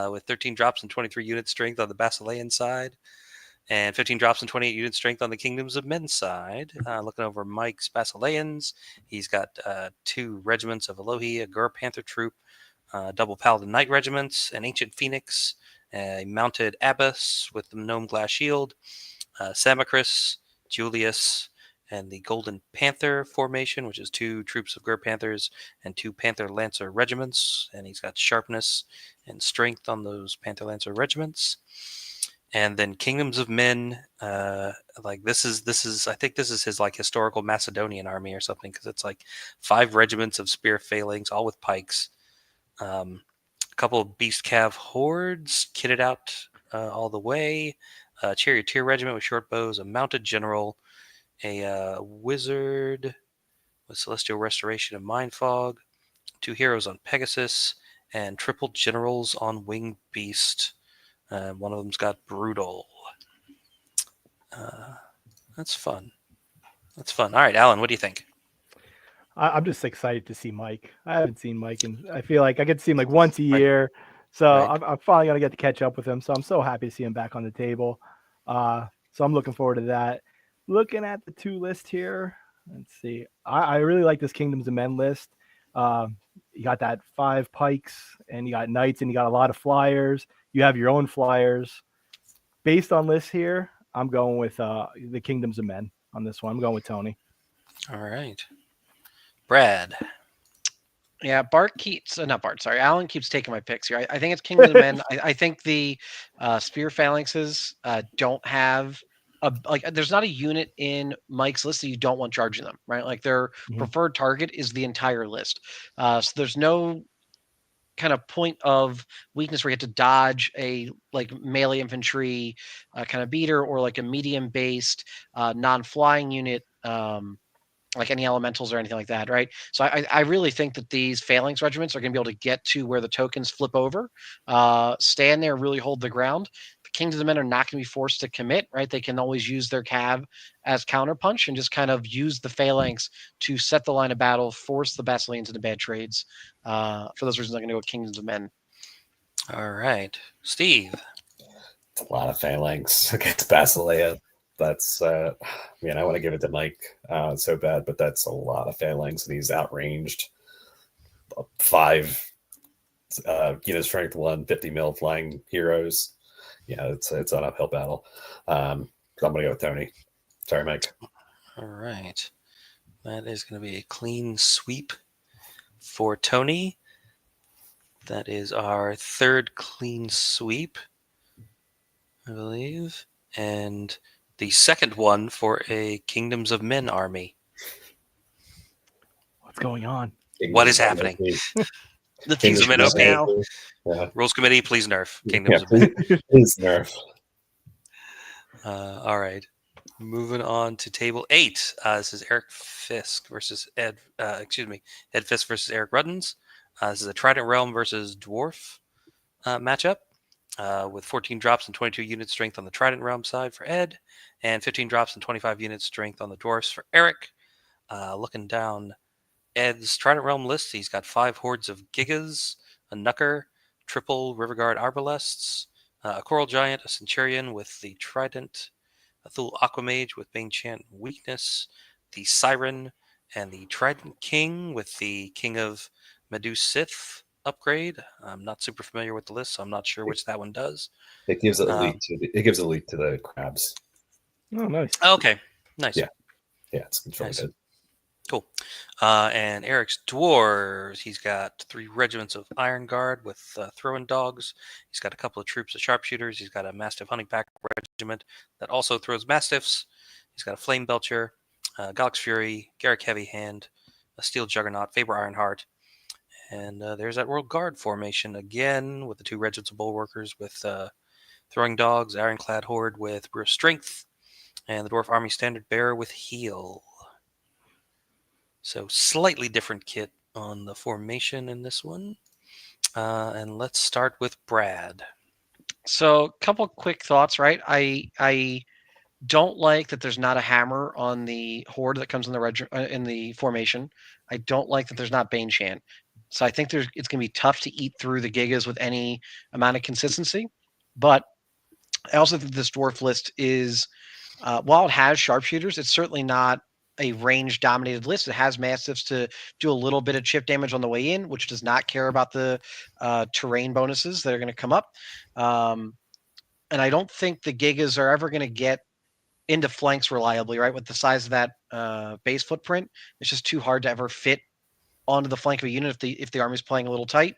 with 13 drops and 23 unit strength on the Basilean side, and 15 drops and 28 unit strength on the Kingdoms of Men side. Looking over Mike's Basileans, he's got 2 regiments of Elohi, a Gur Panther troop, double Paladin Knight regiments, an Ancient Phoenix, a mounted Abbess with the Gnome Glass Shield, Samacris, Julius, and the Golden Panther formation, which is 2 troops of Gur Panthers and 2 Panther Lancer regiments. And he's got sharpness and strength on those Panther Lancer regiments. And then Kingdoms of Men, like this is I think this is his like historical Macedonian army or something, because it's like 5 regiments of spear phalanx, all with pikes. A couple of beast cav hordes kitted out all the way. A charioteer regiment with short bows, a mounted general, a wizard with celestial restoration and mind fog, 2 heroes on Pegasus, and triple generals on winged beast. One of them's got brutal. That's fun. That's fun. All right, Alan, what do you think? I'm just excited to see Mike. I haven't seen Mike, and I feel like I get to see him like once a year. So Right. I'm finally gonna get to catch up with him. So I'm so happy to see him back on the table. So I'm looking forward to that. Looking at the 2 list here, let's see. I really like this Kingdoms of Men list. You got that 5 pikes, and you got knights, and you got a lot of flyers. You have your own flyers. Based on lists here, I'm going with the Kingdoms of Men on this one. I'm going with Tony. All right. Brad. Yeah, Bart keeps not Bart. Sorry, Alan keeps taking my picks here. I think it's Kingdom of the Men. I think the spear phalanxes don't have there's not a unit in Mike's list that you don't want charging them, right? Like their Mhm. preferred target is the entire list. So there's no kind of point of weakness where you have to dodge a like melee infantry kind of beater or like a medium based non-flying unit. Like any elementals or anything like that, right? So I really think that these phalanx regiments are going to be able to get to where the tokens flip over, stand there, really hold the ground. The Kings of the Men are not going to be forced to commit, right? They can always use their cav as counterpunch and just kind of use the phalanx to set the line of battle, force the Basileans into bad trades. For those reasons, I'm going to go with Kings of the Men. All right. Steve. It's a lot of phalanx against Basilea. That's man, I want to give it to Mike so bad, but that's a lot of phalanx, and he's outranged 5 strength 1 50 mil flying heroes. Yeah, it's an uphill battle. So I'm gonna go with Tony. Sorry, Mike. All right. That is going to be a clean sweep for Tony. That is our 3rd clean sweep, I believe. And the 2nd one for a Kingdoms of Men army. What's going on? What is happening? The Kings of Men OP. now. Yeah. Rules Committee, please nerf. Yeah, Kingdoms of Men. please nerf. All right. Moving on to table 8. This is Eric Fisk versus Ed Fisk versus Eric Ruddens. This is a Trident Realm versus Dwarf matchup with 14 drops and 22 unit strength on the Trident Realm side for Ed, and 15 drops and 25 unit strength on the Dwarfs for Eric. Looking down Ed's Trident Realm list, he's got 5 hordes of Gigas, a Knucker, triple Riverguard Arbalests, a Coral Giant, a Centurion with the Trident, a Thule Aquamage with Bane Chant Weakness, the Siren, and the Trident King with the King of Meduse Sith upgrade. I'm not super familiar with the list, so I'm not sure which that one does. It gives elite to the crabs. Oh, nice. Okay, nice. Yeah, it's really Nice. good. Cool. And Eric's Dwarves, he's got 3 regiments of Iron Guard with throwing dogs. He's got a couple of troops of sharpshooters. He's got a Mastiff Hunting Pack regiment that also throws Mastiffs. He's got a Flame Belcher, Galax Fury, Garrick Heavy Hand, a Steel Juggernaut, Faber Ironheart. And there's that World Guard formation again with the 2 regiments of Bulwarkers with throwing dogs, Ironclad Horde with Brew of Strength, and the Dwarf Army Standard Bearer with Heal. So slightly different kit on the formation in this one. And let's start with Brad. So, a couple quick thoughts, right? I don't like that there's not a hammer on the horde that comes in the formation. I don't like that there's not Bane Chant. So I think it's going to be tough to eat through the Gigas with any amount of consistency. But I also think this dwarf list is, while it has sharpshooters, it's certainly not a range dominated list. It has mastiffs to do a little bit of chip damage on the way in, which does not care about the terrain bonuses that are going to come up. And I don't think the Gigas are ever going to get into flanks reliably, right? With the size of that base footprint, it's just too hard to ever fit onto the flank of a unit if the army's playing a little tight.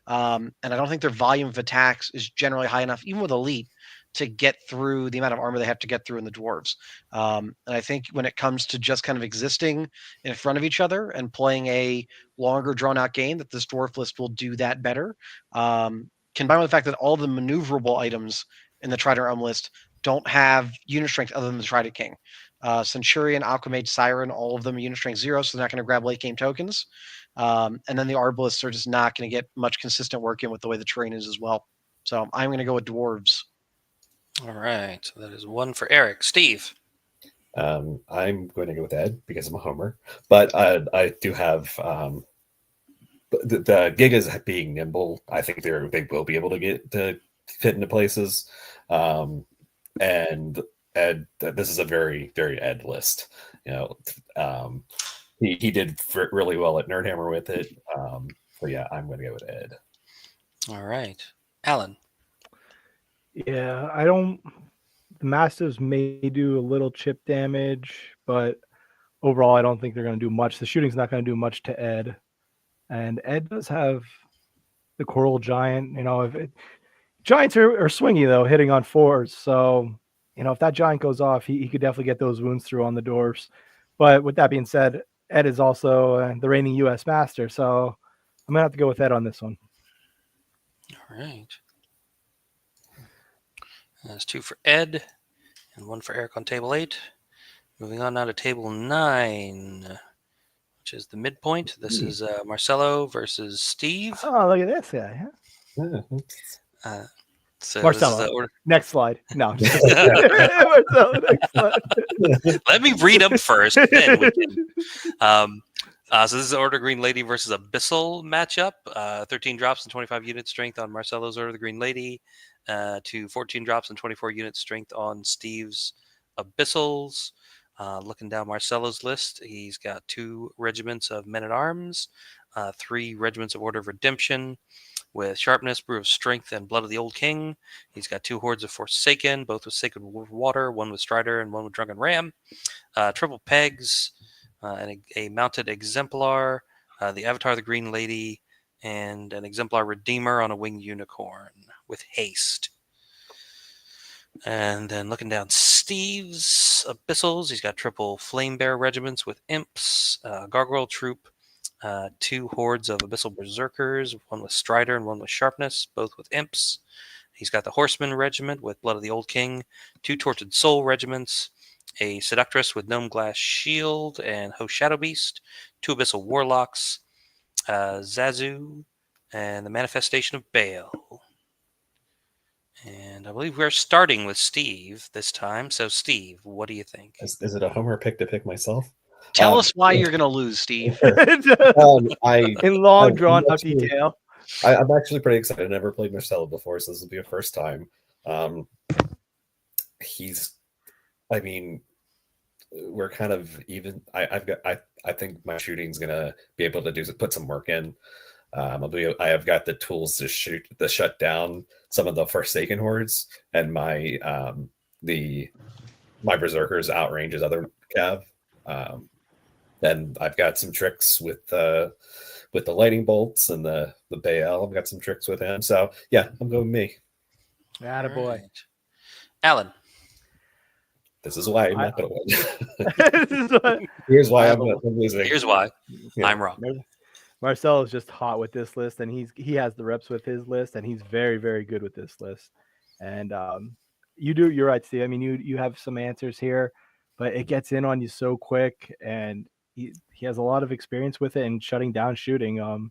And I don't think their volume of attacks is generally high enough, even with elite, to get through the amount of armor they have to get through in the dwarves. And I think when it comes to just kind of existing in front of each other and playing a longer drawn out game, that this dwarf list will do that better. Combined with the fact that all the maneuverable items in the Trident Realm list don't have unit strength other than the Trident King. Centurion, Alchemage, Siren, all of them unit strength 0, so they're not going to grab late game tokens. And then the Arbalists are just not going to get much consistent work in with the way the terrain is as well. So I'm going to go with Dwarves. All right. So that is one for Eric. Steve. I'm going to go with Ed because I'm a homer, but I do have the Gigas being nimble. I think they will be able to get to fit into places. And Ed, this is a very, very Ed list. He did really well at Nerdhammer with it. So yeah, I'm going to go with Ed. All right. Alan. Yeah, I don't. The Mastiffs may do a little chip damage, but overall, I don't think they're going to do much. The shooting's not going to do much to Ed, and Ed does have the Coral Giant. Giants are swingy though, hitting on 4s. So if that giant goes off, he could definitely get those wounds through on the dwarfs. But with that being said, Ed is also the reigning U.S. master, so I'm gonna have to go with Ed on this one. All right. That's 2 for Ed and 1 for Eric on table 8. Moving on now to table 9, which is the midpoint. This is Marcelo versus Steve. Oh, look at this guy. Yeah. So Marcelo. this is the order. Next slide. No, I'm just kidding. Marcelo, next slide. Let me read them first. Then we can. So this is the Order Green Lady versus Abyssal matchup. 13 drops and 25 unit strength on Marcelo's Order of the Green Lady, to 14 drops and 24 unit strength on Steve's Abyssals. Looking down Marcelo's list, he's got 2 regiments of Men-at-Arms, 3 regiments of Order of Redemption, with Sharpness, Brew of Strength, and Blood of the Old King. He's got 2 hordes of Forsaken, both with Sacred Water, 1 with Strider and 1 with Drunken Ram. Triple Pegs, and a Mounted Exemplar, the Avatar of the Green Lady, and an Exemplar Redeemer on a Winged Unicorn with haste. And then looking down Steve's Abyssals, he's got triple Flame Bear regiments with Imps, Gargoyle Troop, 2 hordes of Abyssal Berserkers, 1 with Strider and 1 with Sharpness, both with Imps. He's got the Horseman Regiment with Blood of the Old King, 2 Tortured Soul regiments, a Seductress with Gnome Glass Shield and Host Shadow Beast, 2 Abyssal Warlocks, Zazu, and the Manifestation of Baal. And I believe we're starting with Steve this time. So, Steve, what do you think? Is it a homer pick to pick myself? Tell us why you're going to lose, Steve. In long, drawn-out detail. I'm actually pretty excited. I never played Marcel before, so this will be a first time. We're kind of even. I think my shooting's gonna be able to put some work in. I have got the tools to shut down some of the Forsaken hordes, and my berserkers outranges other cav. Then I've got some tricks with the lightning bolts and the Baal. I've got some tricks with him. So yeah, I'm going with me. Attaboy. Right. Alan. This is why I'm not going to win. Here's why I'm losing. Here's why I'm wrong. Marcel is just hot with this list, and he has the reps with his list, and he's very, very good with this list. And you're right, Steve. I mean, you have some answers here, but it gets in on you so quick, and he has a lot of experience with it and shutting down shooting.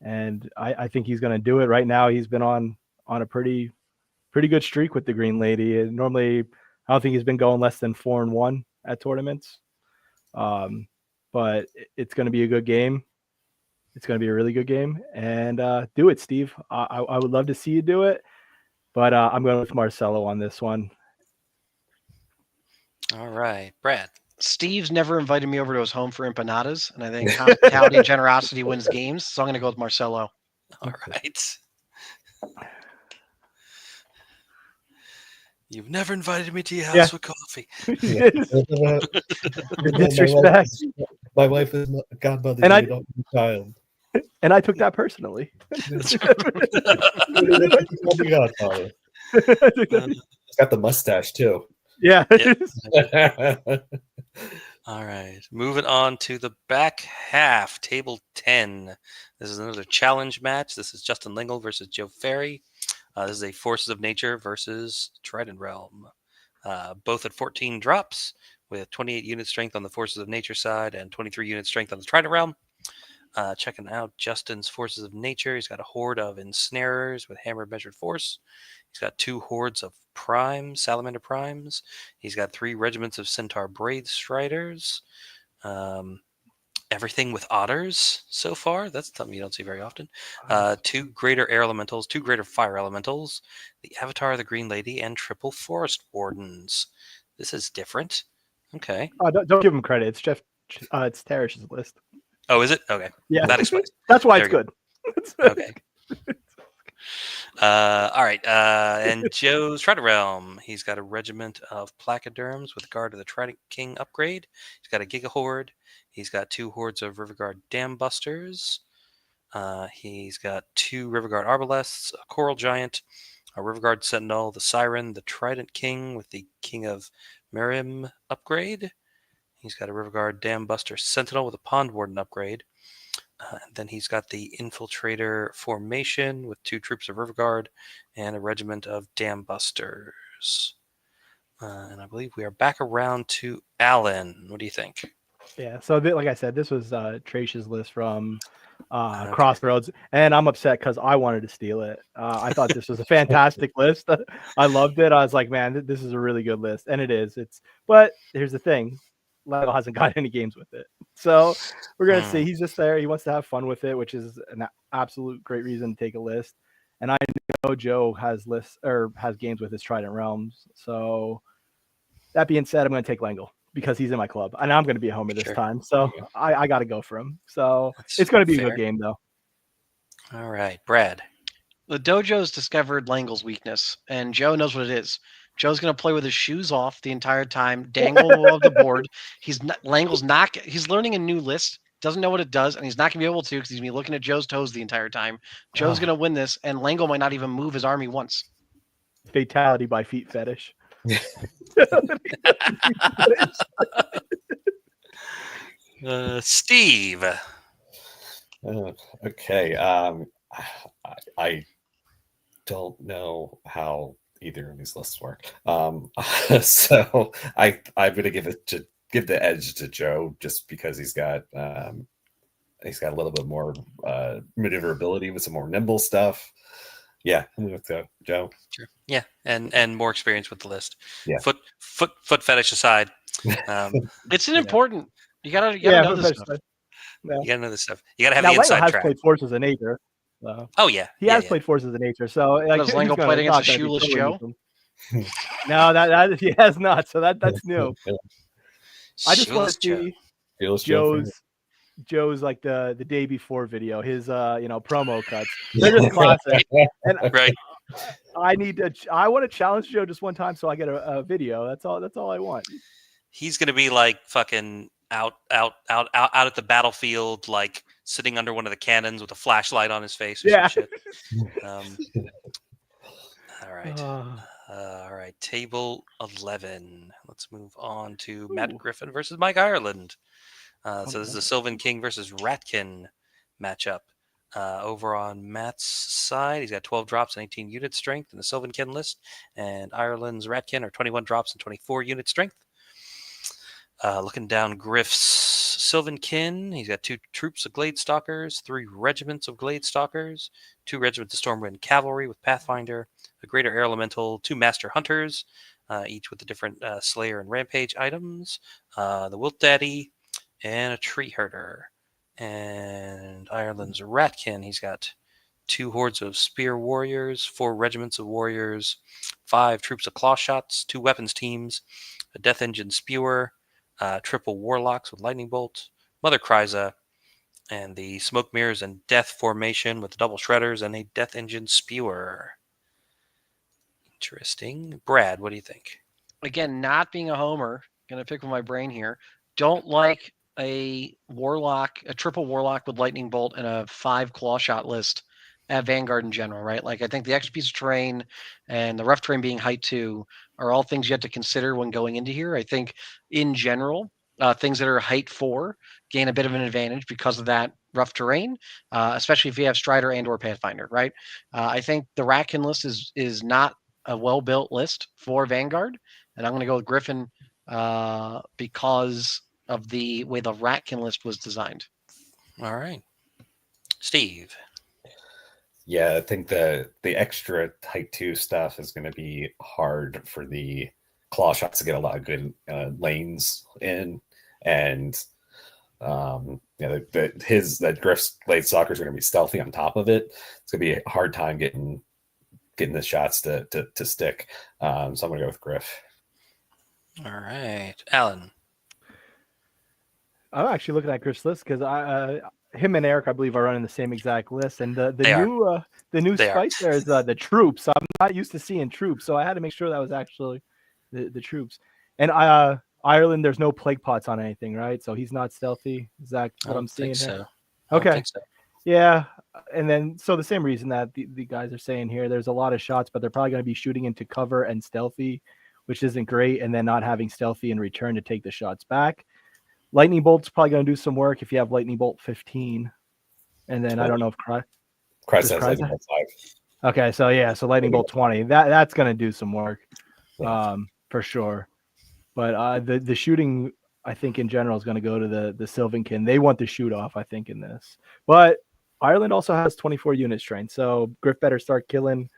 And I think he's going to do it right now. He's been on a pretty good streak with the Green Lady. And normally, I don't think he's been going less than 4-1 at tournaments. But it's going to be a good game. It's going to be a really good game. And do it, Steve. I would love to see you do it. But I'm going with Marcelo on this one. All right, Brad. Steve's never invited me over to his home for empanadas, and I think hospitality and generosity wins games, so I'm going to go with Marcelo. All right. You've never invited me to your house for coffee. Disrespect. My wife is not godmother, And I- not my child. And I took that personally. Godfather. He's got the mustache too. Yeah. All right, moving on to the back half, table 10. This is another challenge match. This is Justin Lingle versus Joe Ferry. This is a Forces of Nature versus Trident Realm. Both at 14 drops, with 28 unit strength on the Forces of Nature side and 23 unit strength on the Trident Realm. Checking out Justin's Forces of Nature. He's got a horde of Ensnarers with Hammer Measured Force. He's got 2 hordes of Primes, Salamander Primes. He's got 3 regiments of Centaur Braid Striders. Everything with Otters so far. That's something you don't see very often. 2 greater Air Elementals, 2 greater Fire Elementals, the Avatar of the Green Lady, and triple Forest Wardens. This is different. Okay. Don't give him credit. It's Jeff. It's Teresh's list. Oh, is it? Okay. Yeah. That explains. That's why There it's you good. Okay. All right. And Joe's Trident Realm. He's got a regiment of Placoderms with Guard of the Trident King upgrade. He's got a Giga Horde. He's got 2 hordes of Riverguard Dam Busters. He's got 2 Riverguard Arbalests, a Coral Giant, a Riverguard Sentinel, the Siren, the Trident King with the King of Merim upgrade. He's got a Riverguard Dam Buster Sentinel with a Pond Warden upgrade. And then he's got the Infiltrator formation with 2 troops of Riverguard and a regiment of Dam Busters. And I believe we are back around to Alan. What do you think? Yeah. So like I said, this was Trash's list from Okay. Crossroads, and I'm upset because I wanted to steal it. I thought this was a fantastic list. I loved it. I was like, man, this is a really good list, and it is. But here's the thing. Lego hasn't got any games with it. So we're going to see. He's just there. He wants to have fun with it, which is an absolute great reason to take a list. And I know Joe has lists or has games with his Trident Realms. So that being said, I'm going to take Langle because he's in my club and I'm going to be a homer this time. So I got to go for him. So it's going to be a good game though. All right, Brad. The dojo's discovered Langle's weakness, and Joe knows what it is. Joe's going to play with his shoes off the entire time, dangle above the board. Langle's not. He's learning a new list, doesn't know what it does, and he's not going to be able to because he's going to be looking at Joe's toes the entire time. Joe's going to win this, and Langle might not even move his army once. Fatality by feet fetish. Steve. Okay. I don't know how either of these lists work. So I'm going to give the edge to Joe just because he's got a little bit more maneuverability with some more nimble stuff. Yeah, I'm going to go Joe. Sure. Yeah, and more experience with the list. Yeah. Foot fetish aside, it's an important. You gotta know this stuff. You gotta know this stuff. You gotta have now, the inside Langle has track. played Forces of Nature. So. Oh yeah, he has played Forces of Nature. So like, has Langle played against a shoeless Joe? No, that he has not. So that's new. I just want to see Joe's like the day before video, his promo cuts. They're just classic. And right. I want to challenge Joe just one time so I get a video. That's all I want. He's gonna be like fucking out at the battlefield, like sitting under one of the cannons with a flashlight on his face or some shit. All right. All right. Table 11. Let's move on to Matt Griffin versus Mike Ireland. So this is the Sylvan King versus Ratkin matchup. Over on Matt's side, he's got 12 drops and 18 unit strength in the Sylvan King list, and Ireland's Ratkin are 21 drops and 24 unit strength. Looking down Griff's Sylvan Kin, he's got 2 troops of Glade Stalkers, 3 regiments of Glade Stalkers, 2 regiments of Stormwind Cavalry with Pathfinder, a Greater Air Elemental, 2 Master Hunters, each with the different Slayer and Rampage items, the Wilt Daddy, and a Tree Herder. And Ireland's Ratkin, he's got 2 hordes of Spear Warriors, 4 regiments of Warriors, 5 troops of Claw Shots, 2 weapons teams, a Death Engine Spewer, triple Warlocks with Lightning Bolt, Mother Kryza, and the Smoke Mirrors and Death Formation with double Shredders and a Death Engine Spewer. Interesting. Brad, what do you think? Again, not being a homer, gonna pick with my brain here. Don't like a triple warlock with lightning bolt and a 5 claw shot list at Vanguard in general, right? Like I think the extra piece of terrain and the rough terrain being height 2 are all things you have to consider when going into here. I think in general, things that are height 4 gain a bit of an advantage because of that rough terrain, especially if you have Strider and or Pathfinder, right? I think the Ratkin list is not a well-built list for Vanguard, and I'm going to go with Griffin because of the way the Ratkin list was designed. All right. Steve. Yeah, I think the extra type 2 stuff is going to be hard for the claw shots to get a lot of good lanes in, and that Griff's Blade Stalker is going to be stealthy on top of it. It's going to be a hard time getting the shots to stick. So I'm going to go with Griff. All right. Alan. I'm actually looking at Griff's list because him and Eric, I believe, are running the same exact list, and the new spice there is the troops. I'm not used to seeing troops, so I had to make sure that was actually the troops. And Ireland, there's no plague pots on anything, right? So he's not stealthy. Is that what I'm seeing here? So. Okay. I think so. Yeah, and then so the same reason that the guys are saying here, there's a lot of shots, but they're probably going to be shooting into cover and stealthy, which isn't great, and then not having stealthy in return to take the shots back. Lightning Bolt's probably going to do some work if you have Lightning Bolt 15. And then I don't know if Kryza has Lightning Bolt 5. Okay, so Lightning Bolt 20. That's going to do some work for sure. But the shooting, I think, in general is going to go to the Sylvankin. They want the shoot off, I think, in this. But Ireland also has 24 unit strength, so Griff better start killing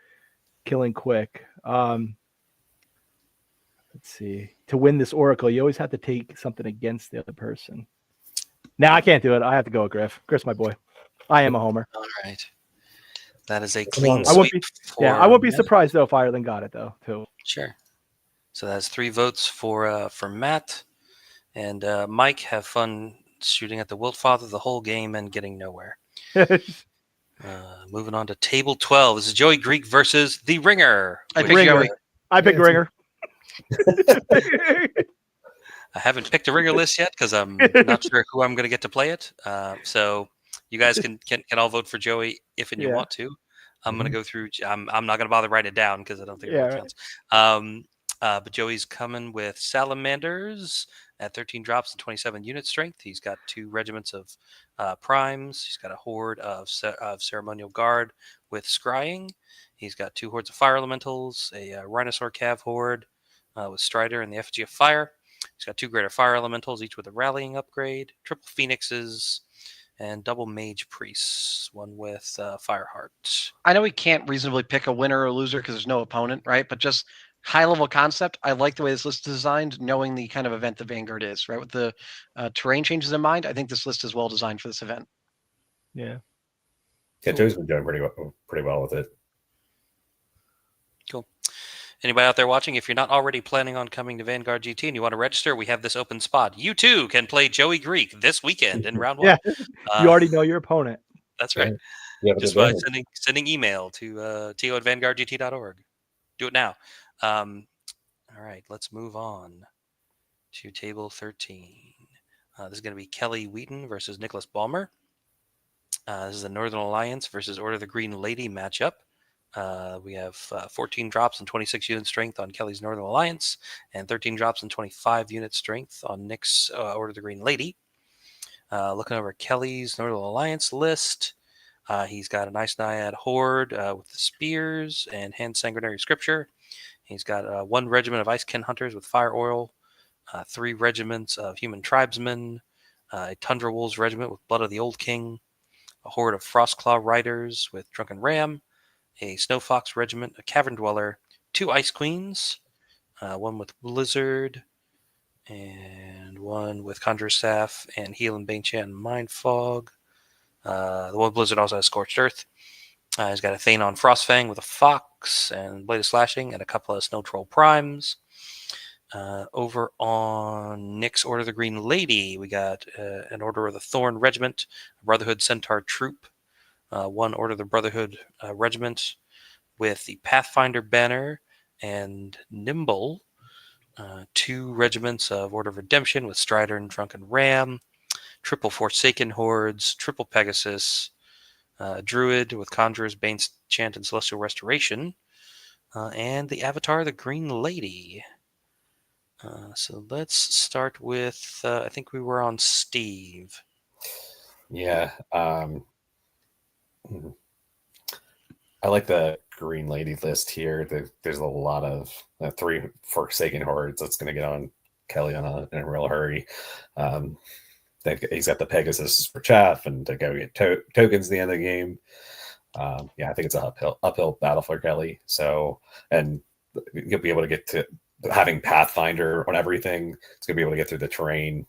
quick. Let's see. To win this Oracle, you always have to take something against the other person. Now I can't do it. I have to go with Griff. Griff's my boy. I am a homer. All right. That is a clean I won't sweep. I won't be surprised though if Ireland got it though too. Sure. So that's 3 votes for Matt and Mike. Have fun shooting at the Wildfather the whole game and getting nowhere. Moving on to table 12. This is Joey Greek versus the Ringer. I picked Joey. I picked Ringer. I haven't picked a Ringer list yet because I'm not sure who I'm going to get to play it. So you guys can all vote for Joey if and you want to. I'm going to go through. I'm not going to bother writing it down because I don't think it really counts. But Joey's coming with Salamanders at 13 drops and 27 unit strength. He's got 2 regiments of primes. He's got a horde of ceremonial guard with scrying. He's got 2 hordes of fire elementals, a Rhinosaur Cav horde with Strider and the effigy of fire. He's got 2 greater fire elementals, each with a rallying upgrade, triple phoenixes, and double mage priests, one with Fireheart. I know we can't reasonably pick a winner or a loser because there's no opponent, right? But just high level concept, I like the way this list is designed, knowing the kind of event the Vanguard is, right? With the terrain changes in mind, I think this list is well designed for this event. Yeah. Yeah, Joe's been doing pretty well with it. Cool. Anybody out there watching, if you're not already planning on coming to Vanguard GT and you want to register, we have this open spot. You too can play Joey Greek this weekend in round 1. Yeah, you already know your opponent. That's right. Yeah, just by sending email to to@vanguardgt.org. Do it now. All right, let's move on to table 13. This is going to be Kelly Wheaton versus Nicholas Ballmer. This is the Northern Alliance versus Order of the Green Lady matchup. We have 14 drops and 26 unit strength on Kelly's Northern Alliance, and 13 drops and 25 unit strength on Nick's Order of the Green Lady. Looking over Kelly's Northern Alliance list, he's got a nice Naiad horde with the spears and hand sanguinary scripture. He's got 1 regiment of Ice Ken hunters with fire oil, 3 regiments of human tribesmen, a Tundra Wolves regiment with Blood of the Old King, a horde of Frostclaw riders with Drunken Ram, a Snow Fox regiment, a Cavern Dweller, 2 Ice Queens, one with Blizzard, and one with Conjure Staff and Heal and Banechan and Mind Fog. The one with Blizzard also has Scorched Earth. He's got a Thanon Frostfang with a Fox and Blade of Slashing and a couple of Snow Troll Primes. Over on Nick's Order of the Green Lady, we got an Order of the Thorn Regiment, a Brotherhood Centaur Troop, one Order of the Brotherhood Regiment with the Pathfinder banner and Nimble, 2 regiments of Order of Redemption with Strider and Drunken Ram, triple Forsaken Hordes, triple Pegasus, Druid with Conjurers, Bane Chant, and Celestial Restoration, and the Avatar of the Green Lady. So let's start with, I think we were on Steve. Yeah. I like the Green Lady list here. There's a lot of 3 Forsaken Hordes that's going to get on Kelly in a real hurry. He's got the Pegasus for chaff and to go get tokens at the end of the game. Yeah, I think it's an uphill battle for Kelly. So, and you'll be able to get to having Pathfinder on everything. It's going to be able to get through the terrain,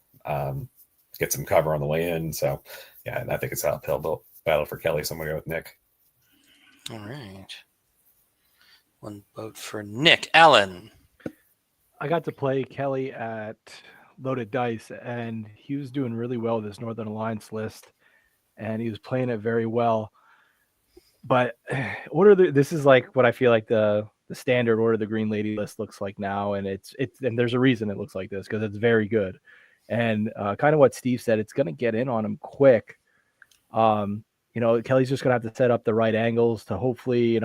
get some cover on the way in. So, yeah, and I think it's an uphill battle for Kelly. So I'm going to go with Nick. All right. One vote for Nick. Alan. I got to play Kelly at Loaded Dice, and he was doing really well with this Northern Alliance list, and he was playing it very well. But this is like what I feel like the standard Order of the Green Lady list looks like now, and it's and there's a reason it looks like this, because it's very good. And kind of what Steve said, it's going to get in on him quick. Kelly's just going to have to set up the right angles to hopefully,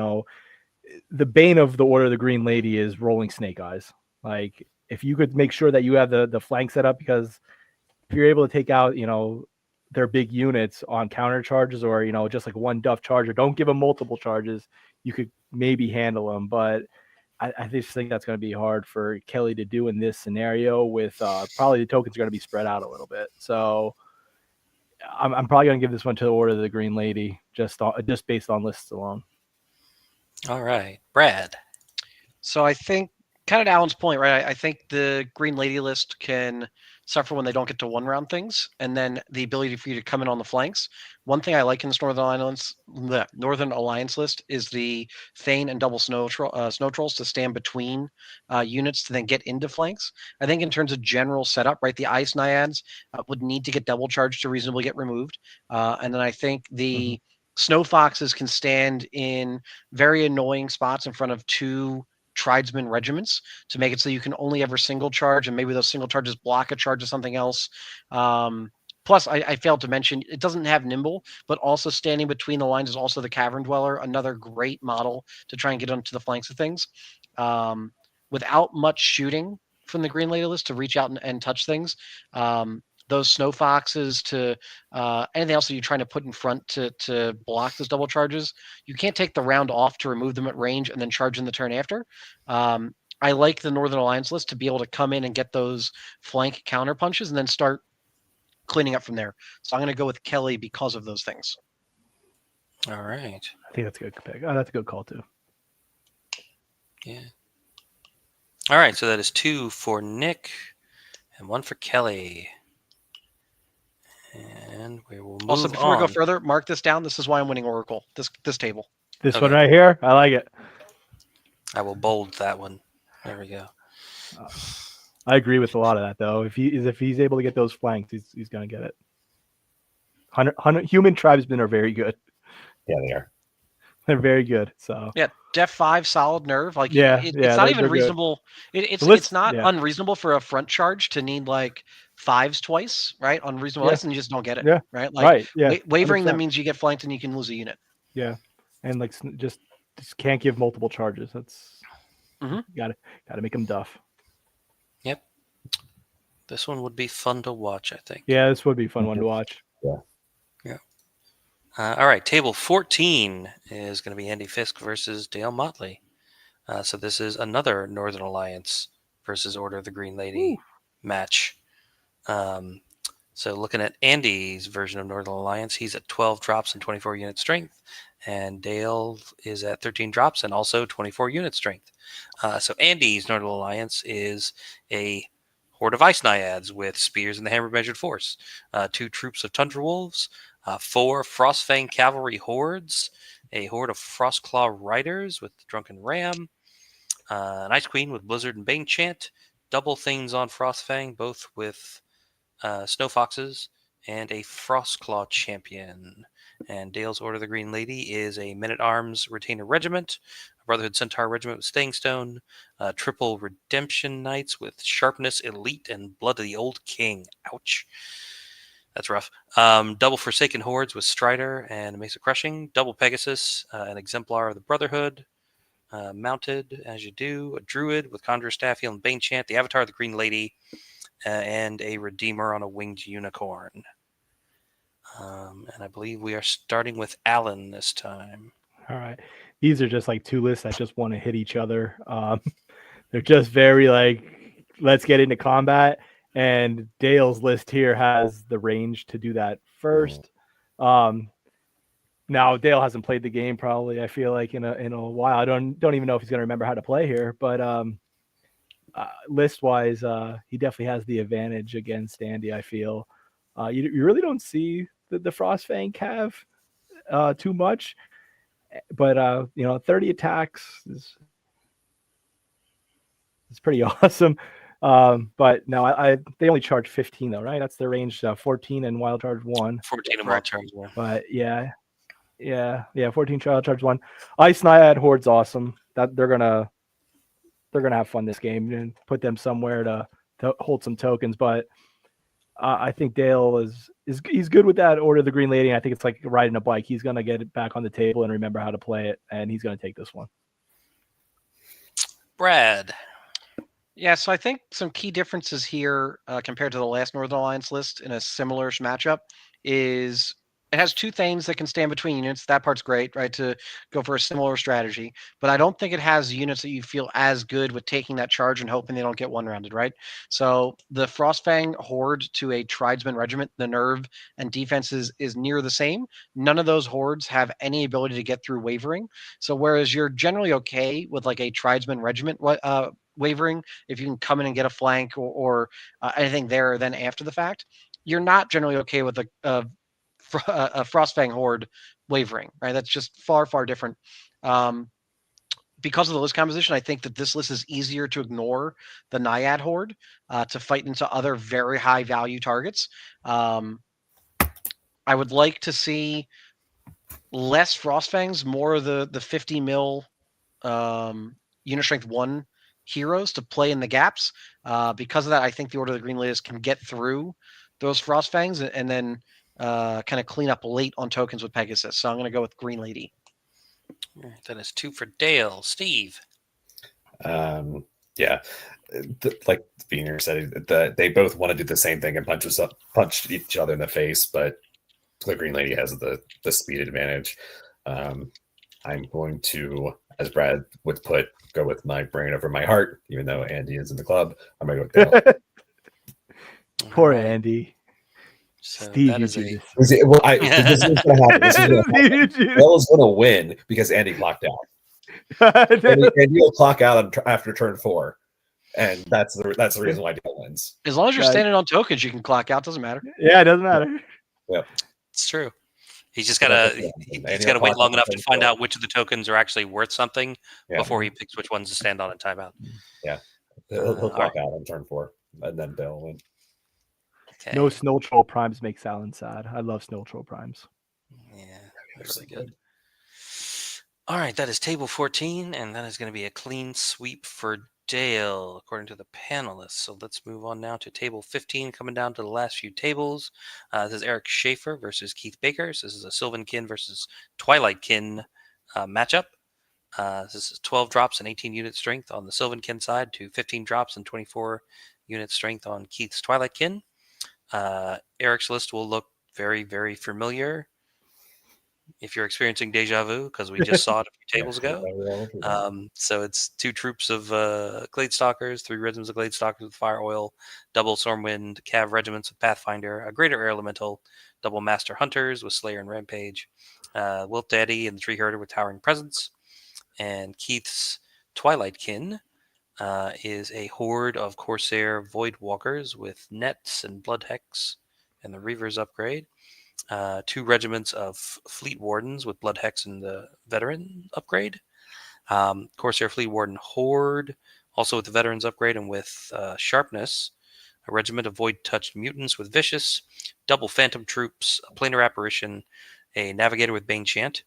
the bane of the Order of the Green Lady is rolling snake eyes. Like, if you could make sure that you have the flank set up, because if you're able to take out, their big units on counter charges, or, just like one duff charger, don't give them multiple charges, you could maybe handle them. But I just think that's going to be hard for Kelly to do in this scenario with probably the tokens are going to be spread out a little bit. So I'm probably going to give this one to the Order of the Green Lady, just based on lists alone. All right. Brad. So I think, kind of to Alan's point, right? I think the Green Lady list can suffer when they don't get to one-round things, and then the ability for you to come in on the flanks. One thing I like in this Northern Alliance list is the Thane and double Snow Trolls to stand between units to then get into flanks. I think in terms of general setup, right, the Ice Naiads would need to get double charged to reasonably get removed. And then I think the Snow Foxes can stand in very annoying spots in front of 2 Tridesman regiments to make it so you can only ever single charge, and maybe those single charges block a charge of something else. Plus, I failed to mention, it doesn't have Nimble, but also standing between the lines is also the Cavern Dweller, another great model to try and get onto the flanks of things. Without much shooting from the Green Lady list to reach out and touch things, those Snow Foxes to anything else that you're trying to put in front to block those double charges, you can't take the round off to remove them at range and then charge in the turn after. I like the Northern Alliance list to be able to come in and get those flank counter punches and then start cleaning up from there. So I'm going to go with Kelly because of those things. All right. I think that's a good pick. Oh, that's a good call too. Yeah. All right. So that is 2 for Nick and 1 for Kelly. And we will move Also, before on. we go further, mark this down. This is why I'm winning Oracle. This table. This Okay. one right here, I like it. I will bold that one. There we go. I agree with a lot of that, though. If he's able to get those flanks, he's going to get it. 100 human tribesmen are very good. Yeah, they are. They're very good. So Yeah, Def 5 solid nerve. Like it's not even reasonable. It's not unreasonable for a front charge to need like 5s twice, right? On reasonable lists, and you just don't get it. Yeah. Right. Like wavering 100%. them means you get flanked and you can lose a unit. Yeah, and like just can't give multiple charges. That's got to make them duff. Yep. This one would be fun to watch, I think. Yeah, this would be a fun one to watch. Yeah. All right, table 14 is going to be Andy Fisk versus Dale Motley. So this is another Northern Alliance versus Order of the Green Lady match. So looking at Andy's version of Northern Alliance, he's at 12 drops and 24 unit strength, and Dale is at 13 drops and also 24 unit strength. So Andy's Northern Alliance is a horde of ice naiads with spears and the hammer measured force, 2 troops of tundra wolves, 4 frostfang cavalry hordes, a horde of frostclaw riders with the drunken ram, an ice queen with blizzard and bane chant, double things on frostfang, both with snow foxes, and a frostclaw champion. And Dale's Order of the Green Lady is a men-at-arms retainer regiment, a Brotherhood Centaur regiment with staying stone, triple redemption knights with sharpness elite and blood of the old king. Ouch. That's rough. Double Forsaken Hordes with Strider and Mesa Crushing. Double Pegasus, an Exemplar of the Brotherhood. Mounted, as you do, a Druid with Conjure Staff, Heal, and Bane Chant. The Avatar of the Green Lady. And a Redeemer on a winged unicorn. And I believe we are starting with Alan this time. All right. These are just like 2 lists that just want to hit each other. They're just very like, let's get into combat. And Dale's list here has the range to do that first. Now Dale hasn't played the game probably, I feel like, in a while. I don't even know if he's going to remember how to play here, but list wise, he definitely has the advantage against Andy. I feel you really don't see the Frostfang Cav too much, but 30 attacks is pretty awesome. But no, they only charge 15 though, right? That's their range. 14 and wild charge 1. 14 and wild charge 1. But yeah, 14 wild charge 1. Ice Naiad Horde's awesome. That they're gonna have fun this game and put them somewhere to hold some tokens. But I think Dale he's good with that Order of the Green Lady. I think it's like riding a bike. He's gonna get it back on the table and remember how to play it, and he's gonna take this one. Brad. Yeah, so I think some key differences here compared to the last Northern Alliance list in a similar matchup is it has 2 things that can stand between units. That part's great, right, to go for a similar strategy. But I don't think it has units that you feel as good with taking that charge and hoping they don't get one-rounded, right? So the Frostfang Horde to a Tridesman Regiment, the nerve and defense is near the same. None of those hordes have any ability to get through wavering. So whereas you're generally okay with like a Tridesman Regiment wavering, if you can come in and get a flank or anything there then after the fact, you're not generally okay with a Frostfang Horde wavering, right? That's just far, far different. Because of the list composition, I think that this list is easier to ignore the Naiad Horde to fight into other very high value targets. I would like to see less Frostfangs, more of the 50 mil unit strength 1 heroes to play in the gaps. Because of that, I think the Order of the Green Ladies can get through those Frostfangs and then kind of clean up late on tokens with Pegasus. So I'm going to go with Green Lady. All right, that is 2 for Dale. Steve. Yeah, like Wiener said, they both want to do the same thing and punch each other in the face, but the Green Lady has the speed advantage. I'm going to, as Brad would put, go with my brain over my heart, even though Andy is in the club. I'm going to go with Dale. Poor Andy. So Steve, that you is do a... this. This is going to happen. This is going to happen. Dale is going to win because Andy clocked out. Andy will clock out after turn 4. And that's the reason why Dale wins. As long as you're standing on tokens, you can clock out. Doesn't matter. Yeah, it doesn't matter. Yeah, it's true. He's just gotta wait long enough to find out which of the tokens are actually worth something before he picks which ones to stand on and time out. Yeah, he'll clock out on turn 4, and then Dale will win. Okay. No Snow Troll Primes make Alan sad. I love Snow Troll Primes. Yeah, that's really good. All right, that is table 14, and that is going to be a clean sweep for Dale, according to the panelists. So let's move on now to table 15, coming down to the last few tables. This is Eric Schaefer versus Keith Baker. So this is a Sylvankin versus Twilightkin matchup. This is 12 drops and 18 unit strength on the Sylvankin side to 15 drops and 24 unit strength on Keith's Twilightkin. Eric's list will look very, very familiar. if you're experiencing deja vu, because we just saw it a few tables ago. So it's 2 troops of Gladestalkers, 3 regiments of Gladestalkers with Fire Oil, double Stormwind, Cav regiments with Pathfinder, a Greater Air Elemental, double Master Hunters with Slayer and Rampage, Wolf Daddy and the Tree Herder with Towering Presence, and Keith's Twilight Kin is a horde of Corsair Void Walkers with Nets and Blood Hex and the Reaver's upgrade. 2 regiments of Fleet Wardens with Blood Hex and the Veteran upgrade. Corsair Fleet Warden Horde, also with the Veterans upgrade and with Sharpness. A regiment of Void-touched Mutants with Vicious. Double Phantom Troops, a Planar Apparition, a Navigator with Bane Chant.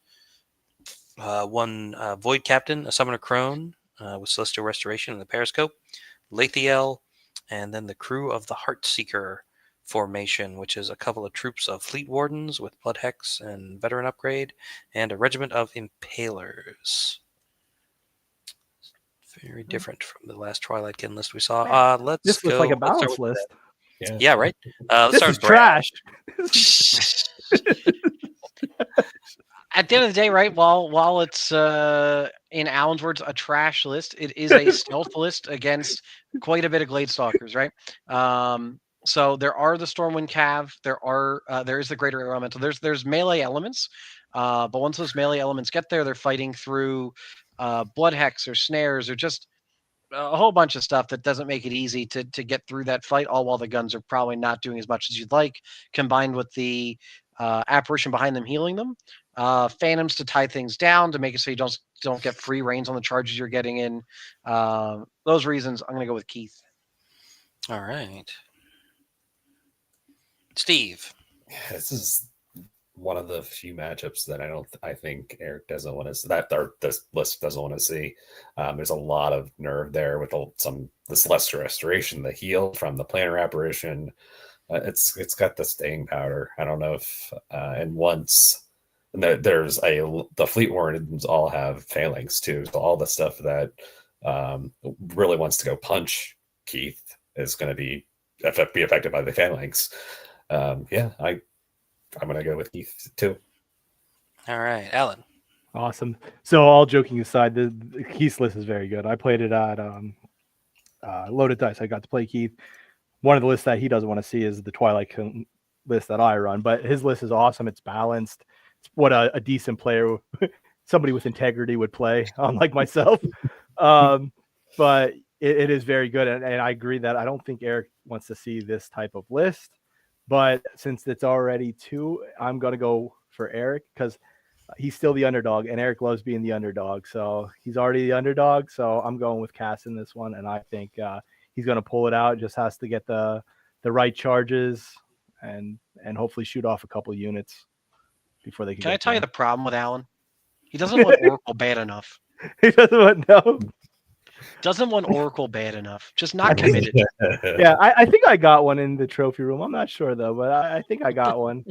1 Void Captain, a Summoner Crone with Celestial Restoration and the Periscope. Lathiel, and then the crew of the Heartseeker formation, which is a couple of troops of Fleet Wardens with Blood Hex and Veteran upgrade, and a regiment of Impalers. Very different from the last Twilight Kin list we saw. Let's This looks go. like a let's start balance with list. Yeah, right. Let's This start is with Brad. trash. At the end of the day, right, while it's in Alan's words a trash list, it is a stealth list against quite a bit of Gladestalkers, right? So there are the Stormwind Cav, there is the Greater Elemental. There's melee elements, but once those melee elements get there, they're fighting through Blood Hex or snares or just a whole bunch of stuff that doesn't make it easy to get through that fight, all while the guns are probably not doing as much as you'd like, combined with the apparition behind them healing them. Phantoms to tie things down to make it so you don't get free reigns on the charges you're getting in. Those reasons, I'm going to go with Keith. All right. Steve. This is one of the few matchups that I think Eric doesn't want to, or this list doesn't want to see. There's a lot of nerve there with the Celestial Restoration, the heal from the Planar Apparition. It's got the staying powder. I don't know if there's the Fleet Wardens all have Phalanx too, so all the stuff that really wants to go punch Keith is going to be affected by the Phalanx. I'm going to go with Keith too. All right, Alan. Awesome. So all joking aside, the Keith's list is very good. I played it at Loaded Dice. I got to play Keith. One of the lists that he doesn't want to see is the Twilight list that I run, but his list is awesome. It's balanced. It's what a decent player, somebody with integrity would play, unlike myself. But it is very good. And I agree that I don't think Eric wants to see this type of list. But since it's already 2, I'm going to go for Eric because he's still the underdog, and Eric loves being the underdog. So he's already the underdog. So I'm going with Cass in this one, and I think he's going to pull it out. Just has to get the right charges and hopefully shoot off a couple units before they can. Can I tell you the problem with Alan? He doesn't want Oracle bad enough. He doesn't want Doesn't want Oracle bad enough. Just not committed. Yeah, I think I got one in the trophy room. I'm not sure though, but I think I got one.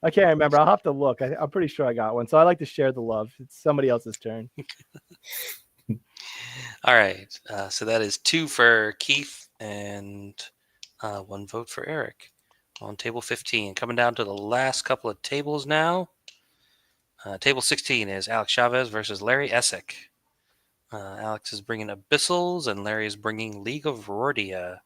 I can't remember. I'll have to look. I'm pretty sure I got one. So I like to share the love. It's somebody else's turn. All right. So that is 2 for Keith and 1 vote for Eric on table 15. Coming down to the last couple of tables now. Table 16 is Alex Chavez versus Larry Essick. Alex is bringing Abyssals, and Larry is bringing League of Rordia.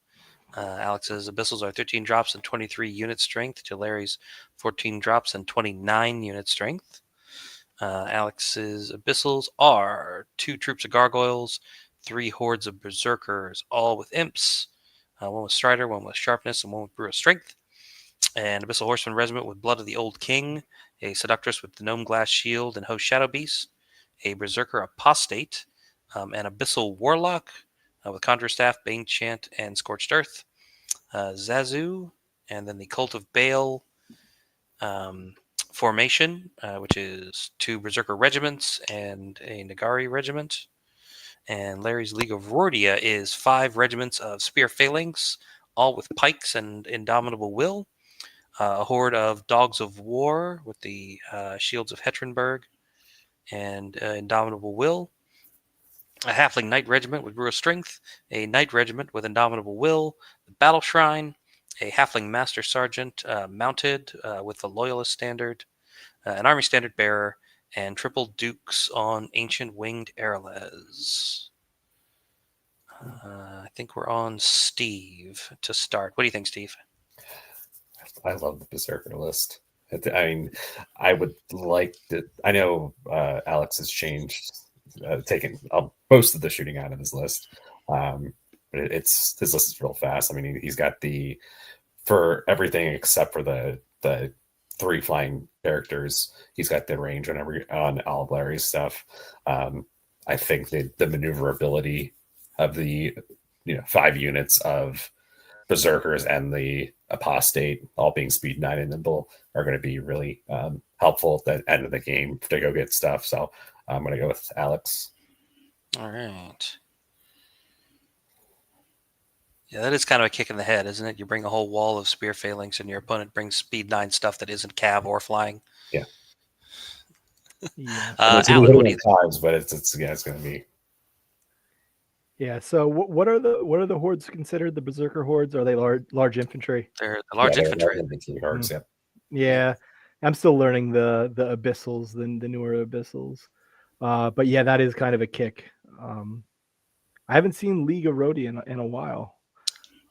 Alex's Abyssals are 13 drops and 23 unit strength to Larry's 14 drops and 29 unit strength. Alex's Abyssals are 2 troops of Gargoyles, 3 hordes of Berserkers, all with Imps, 1 with Strider, 1 with Sharpness, and 1 with Brew of Strength. An Abyssal Horseman Regiment with Blood of the Old King, a Seductress with the Gnome Glass Shield and Host Shadow Beast, a Berserker Apostate, an Abyssal Warlock with Conjure Staff, Bane Chant, and Scorched Earth, Zazu, and then the Cult of Baal formation, which is 2 Berserker regiments and a Nagari regiment. And Larry's League of Rordia is 5 regiments of Spear Phalanx, all with pikes and Indomitable Will, a horde of Dogs of War with the Shields of Hetrenberg and Indomitable Will, a Halfling Knight Regiment with Brew of Strength, a Knight Regiment with Indomitable Will, the Battle Shrine, a Halfling Master Sergeant mounted with the Loyalist Standard, an Army Standard Bearer, and triple Dukes on Ancient Winged Airles. I think we're on Steve to start. What do you think, Steve? I love the Berserker list. I mean, I would like to. I know Alex has changed, taken most of the shooting out of his list, but his list is real fast. I mean, he's got for everything except for the 3 flying characters. He's got the range on all of Larry's stuff. I think the maneuverability of the 5 units of Berserkers and the Apostate all being speed 9 and nimble are going to be really helpful at the end of the game to go get stuff. So I'm going to go with Alex. All right. Yeah, that is kind of a kick in the head, isn't it? You bring a whole wall of spear phalanx and your opponent brings speed 9 stuff that isn't cav or flying. Yeah. Yeah. Alan, what do you think? Times, but it's going to be. Yeah. So what are the hordes considered? The Berserker hordes? Are they large infantry? They're the large infantry. Hordes, yeah. Yeah. I'm still learning the abyssals, the newer abyssals. But yeah, that is kind of a kick. I haven't seen League of Rhodian in a while.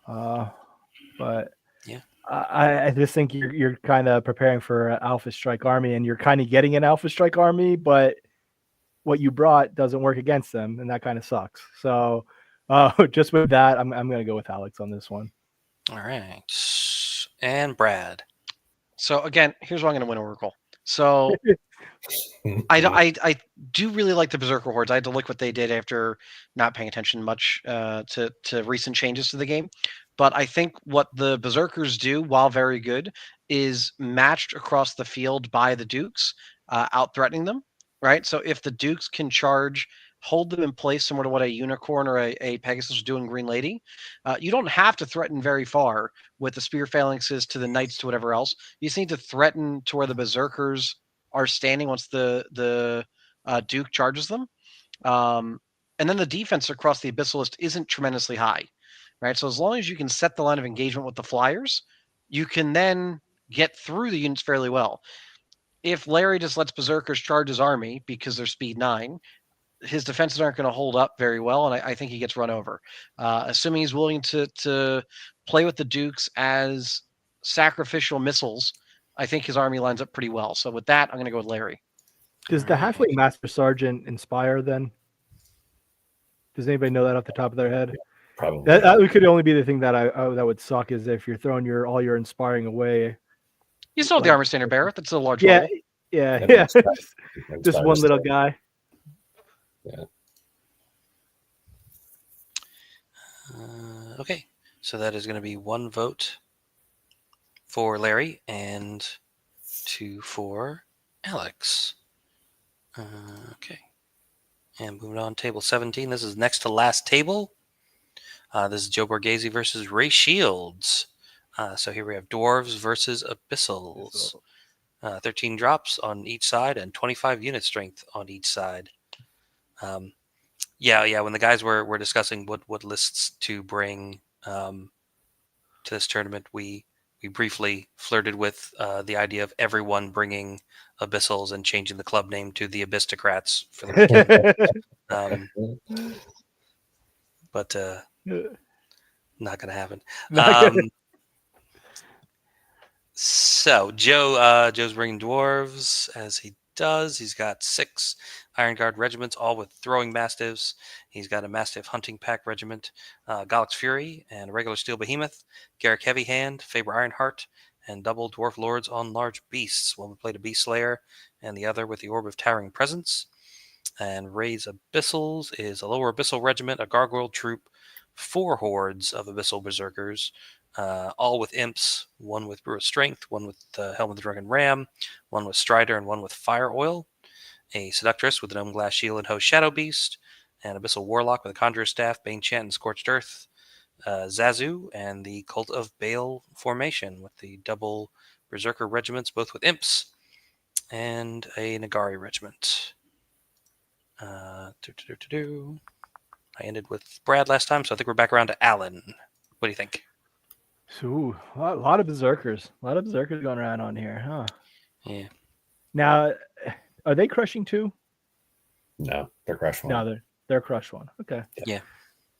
But yeah, I just think you're kind of preparing for an Alpha Strike army, and you're kind of getting an Alpha Strike army, but what you brought doesn't work against them, and that kind of sucks. So just with that, I'm going to go with Alex on this one. All right. And Brad. So again, here's why I'm going to win Oracle. So I do really like the Berserker hordes. I had to look what they did after not paying attention much to recent changes to the game. But I think what the Berserkers do, while very good, is matched across the field by the Dukes, out-threatening them, right? So if the Dukes can charge, hold them in place, similar to what a Unicorn or a Pegasus was doing Green Lady, you don't have to threaten very far with the Spear Phalanxes to the Knights to whatever else. You just need to threaten to where the Berserkers are standing once the Duke charges them. And then the defense across the Abyssalist isn't tremendously high, right? So as long as you can set the line of engagement with the Flyers, you can then get through the units fairly well. If Larry just lets Berserkers charge his army because they're speed 9, his defenses aren't going to hold up very well, and I think he gets run over. Assuming he's willing to play with the Dukes as sacrificial missiles, I think his army lines up pretty well. So with that, I'm going to go with Larry. Does the Halfling Master Sergeant inspire then? Does anybody know that off the top of their head? Probably. That could only be the thing that that would suck, is if you're throwing all your inspiring away. You still have the Armor Standard Bearer. That's a large Yeah, role. yeah. Just one little guy. Yeah. Okay, so that is going to be 1 vote for Larry and 2 for Alex. Okay, and moving on, table 17. This is next to last table. This is Joe Borghese versus Ray Shields. So here we have Dwarves versus Abyssals. 13 drops on each side and 25 unit strength on each side. Yeah. When the guys were discussing what lists to bring to this tournament, we briefly flirted with the idea of everyone bringing Abyssals and changing the club name to the Abyssocrats for the weekend. But not going to happen. So Joe's bringing dwarves, as he does. He's got 6 Iron Guard regiments, all with throwing mastiffs. He's got a mastiff hunting pack regiment, Galix Fury, and a regular steel behemoth, Garrick Heavy Hand, Faber Ironheart, and double dwarf lords on large beasts. One played a beast slayer, and the other with the orb of towering presence. And Ray's Abyssals is a lower abyssal regiment, a gargoyle troop, 4 hordes of abyssal berserkers, all with imps, 1 with brew of strength, 1 with helm of the drunken ram, 1 with strider, and 1 with fire oil, a seductress with an gnome glass shield and host shadow beast, an abyssal warlock with a conjurer's staff, bane chant, and scorched earth, Zazu, and the cult of Baal formation with the double berserker regiments, both with imps, and a Nagari regiment. I ended with Brad last time, so I think we're back around to Alan. What do you think? Ooh, a lot of berserkers. A lot of berserkers going around on here, huh? Yeah. Now, are they crushing 2? No, they're crush one. No, they're crush 1. Okay. Yeah.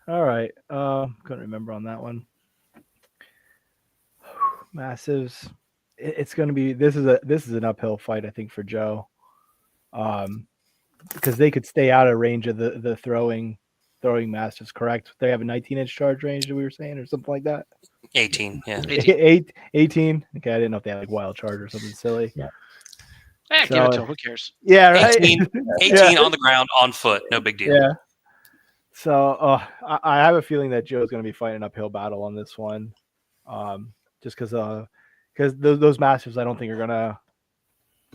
All right. Couldn't remember on that one. Massives. It's going to be this is an uphill fight, I think, for Joe. Because they could stay out of range of the throwing mastiffs, correct? They have a 19-inch charge range that we were saying, or something like that. 18. Yeah. 18. Okay, I didn't know if they had like wild charge or something silly. Yeah. Give it to him. Who cares? Yeah, right. 18 Yeah. on the ground, on foot. No big deal. Yeah. So I have a feeling that Joe's going to be fighting an uphill battle on this one, just because those mastiffs I don't think are going to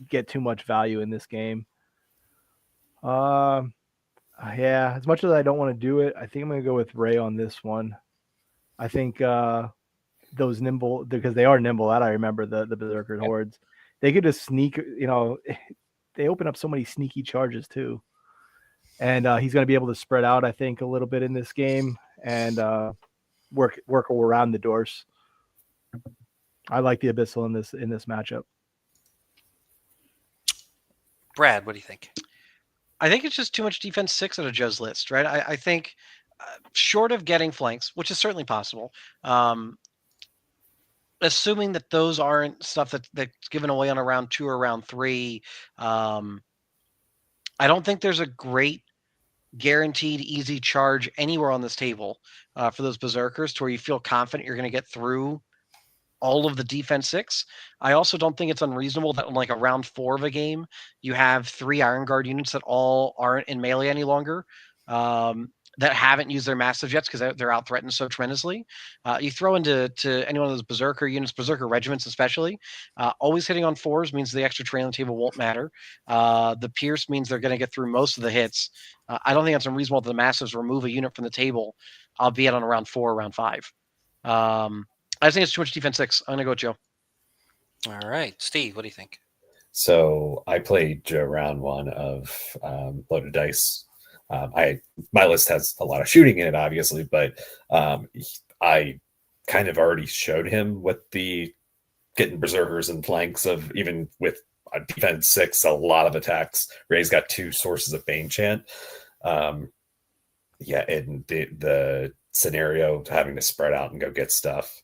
get too much value in this game. Yeah, as much as I don't want to do it, I think I'm going to go with Ray on this one. I think those nimble, because they are nimble, that I remember the Berserker hordes. They could just sneak, they open up so many sneaky charges too. And he's going to be able to spread out, I think, a little bit in this game and work around the doors. I like the Abyssal in this matchup. Brad, what do you think? I think it's just too much defense 6 out of Joe's list, right? I think short of getting flanks, which is certainly possible, assuming that those aren't stuff that's given away on a round 2 or round 3, I don't think there's a great guaranteed easy charge anywhere on this table for those Berserkers to where you feel confident you're going to get through all of the defense 6. I also don't think it's unreasonable that in like a round 4 of a game, you have 3 Iron Guard units that all aren't in melee any longer, that haven't used their massive jets because they're out threatened so tremendously. You throw into any one of those Berserker units, Berserker regiments especially, always hitting on 4s means the extra train on the table won't matter. The Pierce means they're going to get through most of the hits. I don't think it's unreasonable that the Massives remove a unit from the table, albeit on a round 4 or round 5. I think it's too much defense 6. I'm going to go with Joe. All right. Steve, what do you think? So I played Joe round 1 of Loaded Dice. My list has a lot of shooting in it, obviously, but I kind of already showed him what the getting Berserkers and flanks of, even with defense 6, a lot of attacks. Ray's got 2 sources of Bane Chant. And the scenario having to spread out and go get stuff,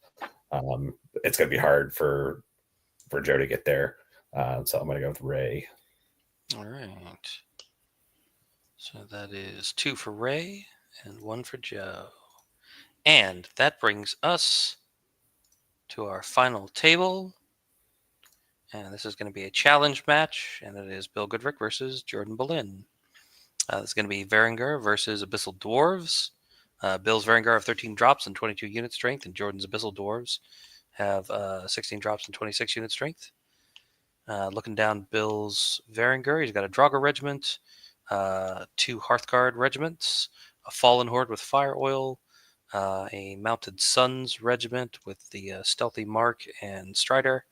it's going to be hard for Joe to get there. So I'm going to go with Ray. All right. So that is 2 for Ray and 1 for Joe. And that brings us to our final table. And this is going to be a challenge match, and it is Bill Goodrick versus Jordan Boleyn. It's going to be Varangur versus Abyssal Dwarves. Bill's Varangur have 13 drops and 22 unit strength, and Jordan's Abyssal Dwarves have 16 drops and 26 unit strength. Looking down Bill's Varangur, he's got a Draugr regiment, 2 Hearthguard regiments, a Fallen Horde with Fire Oil, a Mounted Suns regiment with the Stealthy Mark and Strider,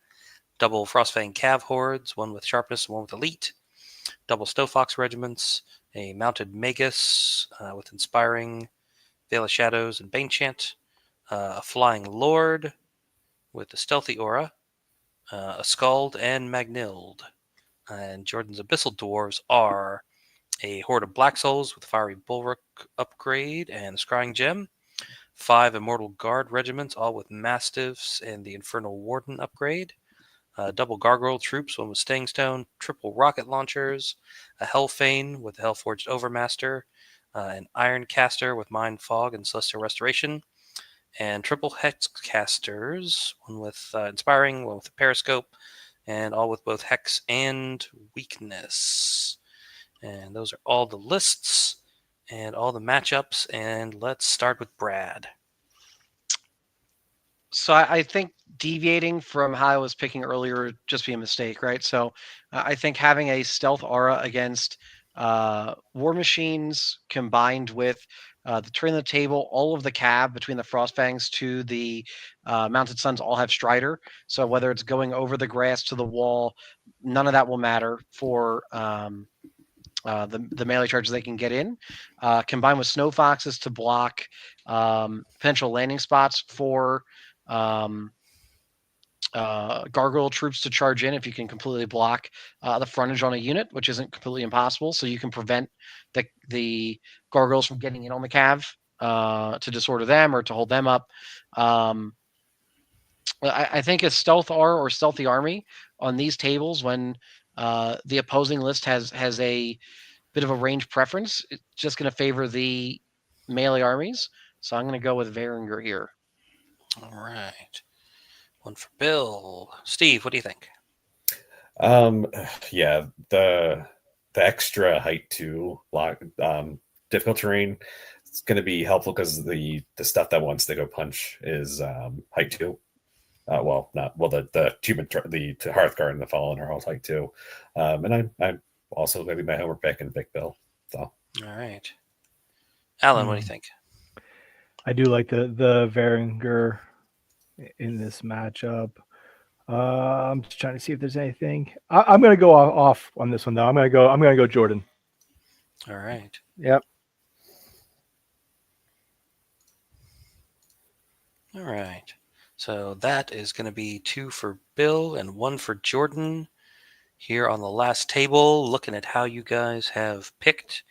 double Frostfang Cav hordes, 1 with Sharpness and 1 with Elite, double Stowfox regiments, a Mounted Magus with Inspiring, Veil of Shadows, and Bane Chant, a Flying Lord with the Stealthy Aura, a Scald, and Magnild. And Jordan's Abyssal Dwarves are a Horde of Black Souls with Fiery Bulwark upgrade and Scrying Gem, 5 Immortal Guard regiments, all with Mastiffs and the Infernal Warden upgrade, double Gargoyle troops, 1 with Staying Stone, triple rocket launchers, a Hellfane with the Hellforged Overmaster, an Iron Caster with Mind Fog and Celestial Restoration, and triple Hex Casters, 1 with Inspiring, 1 with a Periscope, and all with both Hex and Weakness. And those are all the lists and all the matchups, and let's start with Brad. So I think deviating from how I was picking earlier would just be a mistake, right? So I think having a stealth aura against War Machines combined with the turn of the table, all of the cab between the Frostfangs to the Mounted Suns all have Strider. So whether it's going over the grass to the wall, none of that will matter for the melee charges they can get in, combined with Snow Foxes to block potential landing spots for gargoyle troops to charge in if you can completely block the frontage on a unit, which isn't completely impossible. So you can prevent the gargoyles from getting in on the cav to disorder them or to hold them up. I think a stealth R or stealthy army on these tables, when the opposing list has a bit of a range preference, it's just going to favor the melee armies. So I'm going to go with Varangur here. All right. One for Bill. Steve, what do you think? Yeah, the extra height 2 block difficult terrain, it's going to be helpful because the stuff that wants to go punch is height 2. The human, the Hearthguard and the Fallen are all height 2. And I'm also maybe my homework pick and pick Bill. So all right, Alan, what do you think? I do like the Varangur in this matchup. I'm just trying to see if there's anything. I'm going to go off on this one though. I'm going to go Jordan. All right. Yep. All right. So that is going to be 2 for Bill and 1 for Jordan. Here on the last table, looking at how you guys have picked.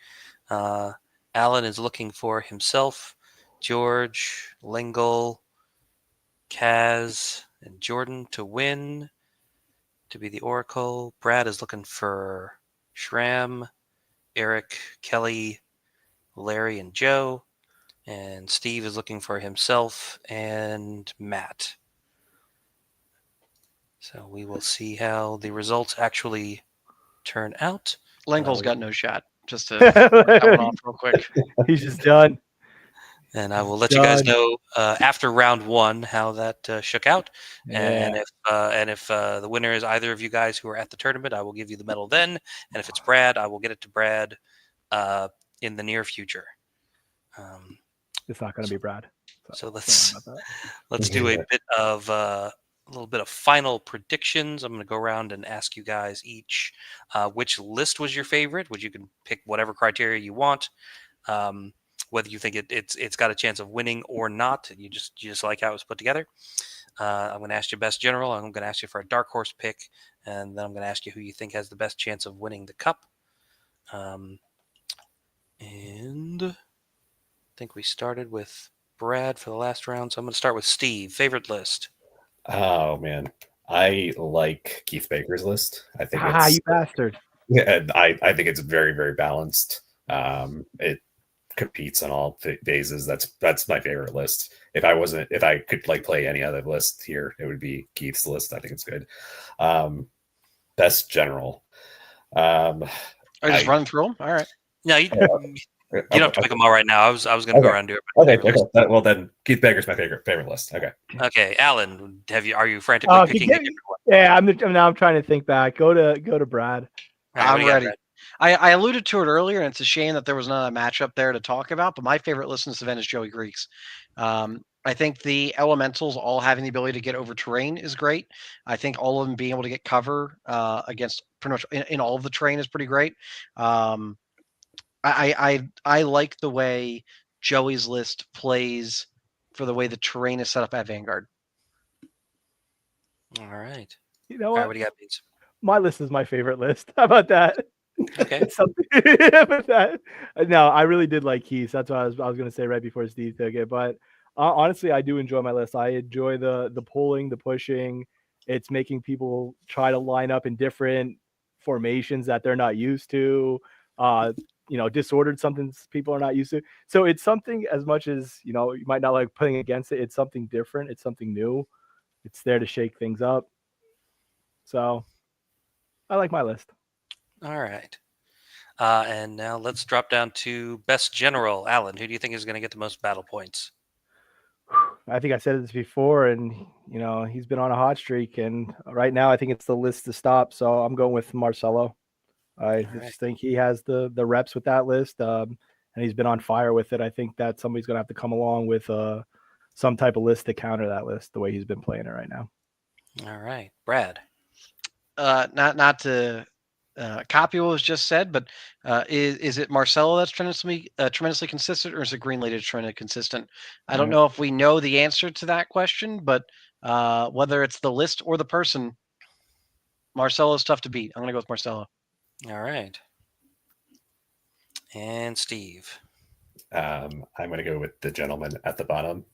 Alan is looking for himself, George, Lingle, Kaz, and Jordan to win, to be the Oracle. Brad is looking for Shram, Eric, Kelly, Larry, and Joe. And Steve is looking for himself and Matt. So we will see how the results actually turn out. Lingle's got no shot. Just to mark that one off real quick. He's just done. And I will let you guys know after round 1 how that shook out. Yeah. And if the winner is either of you guys who are at the tournament, I will give you the medal then. And if it's Brad, I will get it to Brad in the near future. It's not going to be Brad. So let's do a little bit of final predictions. I'm going to go around and ask you guys each which list was your favorite. You can pick whatever criteria you want. Whether you think it's got a chance of winning or not, you just like how it was put together. I'm going to ask you best general. I'm going to ask you for a dark horse pick, and then I'm going to ask you who you think has the best chance of winning the cup. And I think we started with Brad for the last round, so I'm going to start with Steve. Favorite list? Oh man, I like Keith Baker's list. I think you bastard. Yeah, I think it's very, very balanced. It competes on all phases. That's my favorite list. If I could like play any other list here, it would be Keith's list. I think it's good. Best general. I just run through them. All right. No, you don't have to pick them all right now. I was going to go around and do it. Okay. Well, then Keith Baker's my favorite list. Okay. Okay, Alan, are you frantically picking a different one? Yeah, I'm trying to think back. Go to Brad. Right, I'm ready. I alluded to it earlier, and it's a shame that there was not a matchup there to talk about. But my favorite list in this event is Joey Greeks. I think the elementals all having the ability to get over terrain is great. I think all of them being able to get cover against pretty much in all of the terrain is pretty great. I like the way Joey's list plays for the way the terrain is set up at Vanguard. All right. You know All what? right, what do you got, Beans? My list is my favorite list. How about that? Okay. No, I really did like Keith. That's what I was going to say right before Steve took it. But honestly, I do enjoy my list. I enjoy the pulling, the pushing. It's making people try to line up in different formations that they're not used to. Disordered something people are not used to. So it's something, as much as you might not like putting against it, it's something different. It's something new. It's there to shake things up. So I like my list. All right. And now let's drop down to best general. Alan, who do you think is going to get the most battle points? I think I said this before, and he's been on a hot streak, and right now I think it's the list to stop. So I'm going with Marcelo. I just think he has the reps with that list, and he's been on fire with it. I think that somebody's going to have to come along with some type of list to counter that list the way he's been playing it right now. All right, Brad. Not to copy what was just said, but is it Marcelo that's tremendously consistent, or is it Green Lady tremendously consistent? I don't know if we know the answer to that question, but Whether it's the list or the person, Marcelo's tough to beat. I'm gonna go with Marcelo. All right. And Steve. I'm going to go with the gentleman at the bottom,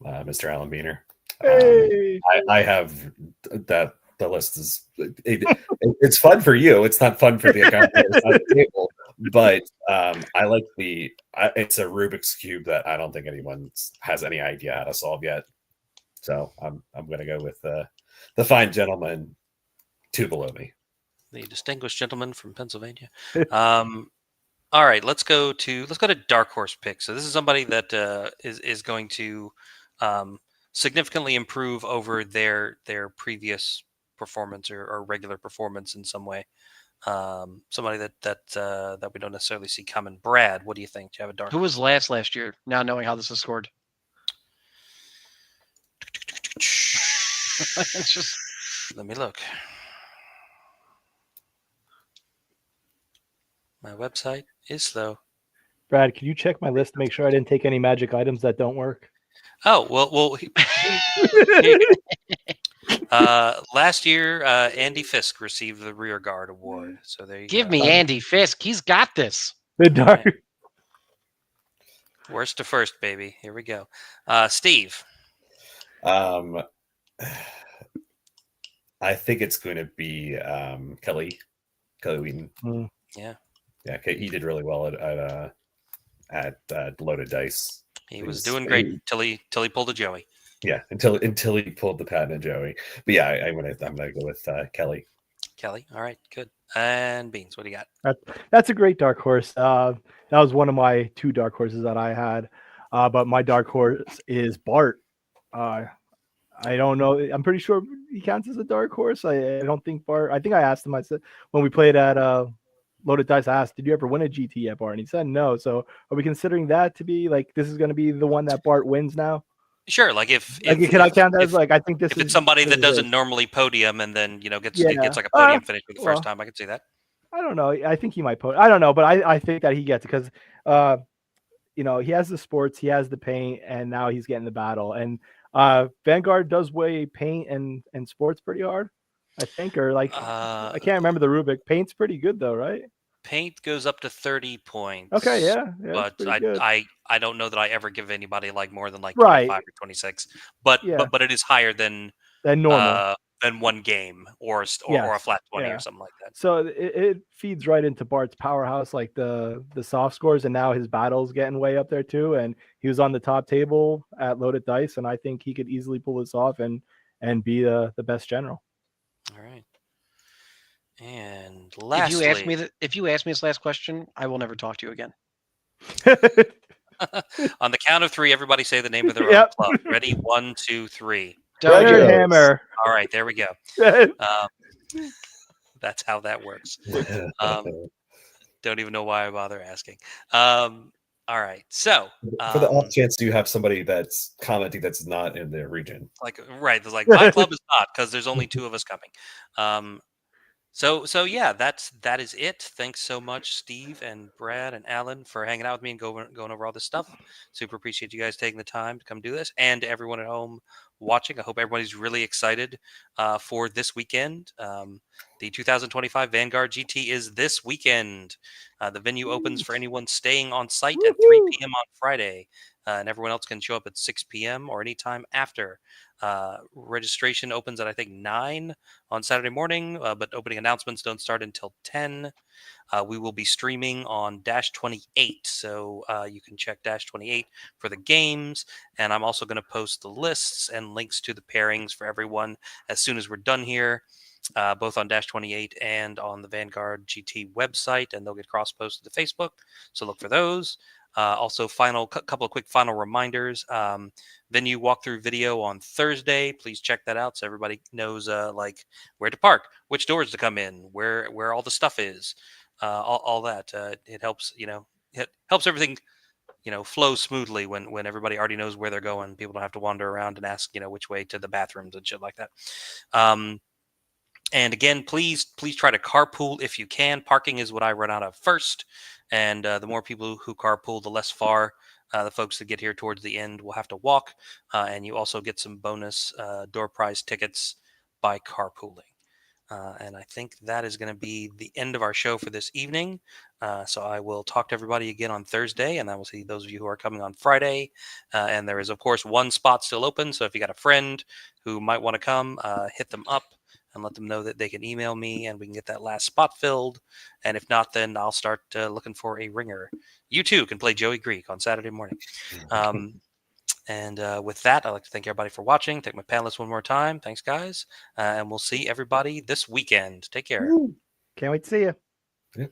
Mr. Alan Beaner. Hey! I have that. The list is it's fun for you. It's not fun for the account on the table, but I like it's a Rubik's cube that I don't think anyone has any idea how to solve yet. So I'm going to go with the fine gentleman two below me. The distinguished gentleman from Pennsylvania. All right, let's go to dark horse picks. So this is somebody that is going to significantly improve over their previous performance or regular performance in some way. Somebody that we don't necessarily see coming. Brad, what do you think? Do you have a dark? Who was last year? Now knowing how this is scored. It's just Let me look. My website is slow. Brad, can you check my list to make sure I didn't take any magic items that don't work? Oh well. Last year, Andy Fisk received the Rear Guard Award. So there you give go. me Andy Fisk. He's got this. The dark. Worst to first, baby. Here we go. Steve. I think it's going to be Kelly Wheaton. Yeah. Yeah, he did really well at Loaded Dice. He was doing great till he pulled a Joey. Yeah, until he pulled the patent Joey. But yeah, I'm gonna go with Kelly. Kelly. All right, good. And Beans, what do you got? That's a great dark horse. That was one of my two dark horses that I had. But my dark horse is Bart. I don't know. I'm pretty sure he counts as a dark horse. I don't think Bart. I think I asked him. I said when we played at Loaded Dice, I asked, "Did you ever win a GT yet, Bart?" And he said no. So are we considering that to be like this is going to be the one that Bart wins now? Sure. Like if can I count that as like I think this if is it's somebody that doesn't normally podium and then gets like a podium finish for the first time, I can see that. I don't know. I think he might put. I don't know, but I think that he gets it because he has the sports, he has the paint, and now he's getting the battle. And Vanguard does weigh paint and sports pretty hard, I think, or like I can't remember the rubric. Paint's pretty good though, right? Paint goes up to 30 points. Okay, yeah, but I don't know that I ever give anybody like more than like Right. 25 or 26. But it is higher than normal. Than one game or a flat 20 or something like that. So it feeds right into Bart's powerhouse, like the soft scores, and now his battle's getting way up there too. And he was on the top table at Loaded Dice, and I think he could easily pull this off and be the best general. All right. And lastly, if you ask me this last question, I will never talk to you again. On the count of three, everybody say the name of their own club. Ready? 1, 2, 3. Dodger Hammer. All right, there we go. That's how that works. Don't even know why I bother asking. All right, so for the off chance you have somebody that's commenting that's not in the region, there's like my club is not because there's only two of us coming. So yeah, that is it. Thanks so much, Steve and Brad and Alan, for hanging out with me and going over all this stuff. Super appreciate you guys taking the time to come do this, and to everyone at home watching. I hope everybody's really excited for this weekend. The 2025 Vanguard GT is this weekend. The venue opens for anyone staying on site at 3 p.m. on Friday, and everyone else can show up at 6 p.m. or anytime after. Registration opens at I think 9 on Saturday morning, but opening announcements don't start until 10. We will be streaming on Dash 28, so you can check Dash 28 for the games, and I'm also going to post the lists and links to the pairings for everyone as soon as we're done here, both on Dash 28 and on the Vanguard GT website, and they'll get cross-posted to Facebook, so look for those. Also, couple of quick final reminders. Venue walkthrough video on Thursday. Please check that out so everybody knows like where to park, which doors to come in, where all the stuff is, all that. It helps it helps everything flow smoothly when everybody already knows where they're going. People don't have to wander around and ask which way to the bathrooms and shit like that. And again, please try to carpool if you can. Parking is what I run out of first. And the more people who carpool, the less far The folks that get here towards the end will have to walk, and you also get some bonus door prize tickets by carpooling. And I think that is going to be the end of our show for this evening. So I will talk to everybody again on Thursday, and I will see those of you who are coming on Friday. And there is, of course, one spot still open. So if you got a friend who might want to come, hit them up and let them know that they can email me, and we can get that last spot filled. And if not, then I'll start looking for a ringer. You too can play Joey Greek on Saturday morning. And with that, I'd like to thank everybody for watching. Thank my panelists one more time. Thanks, guys. And we'll see everybody this weekend. Take care. Woo. Can't wait to see you. Yeah.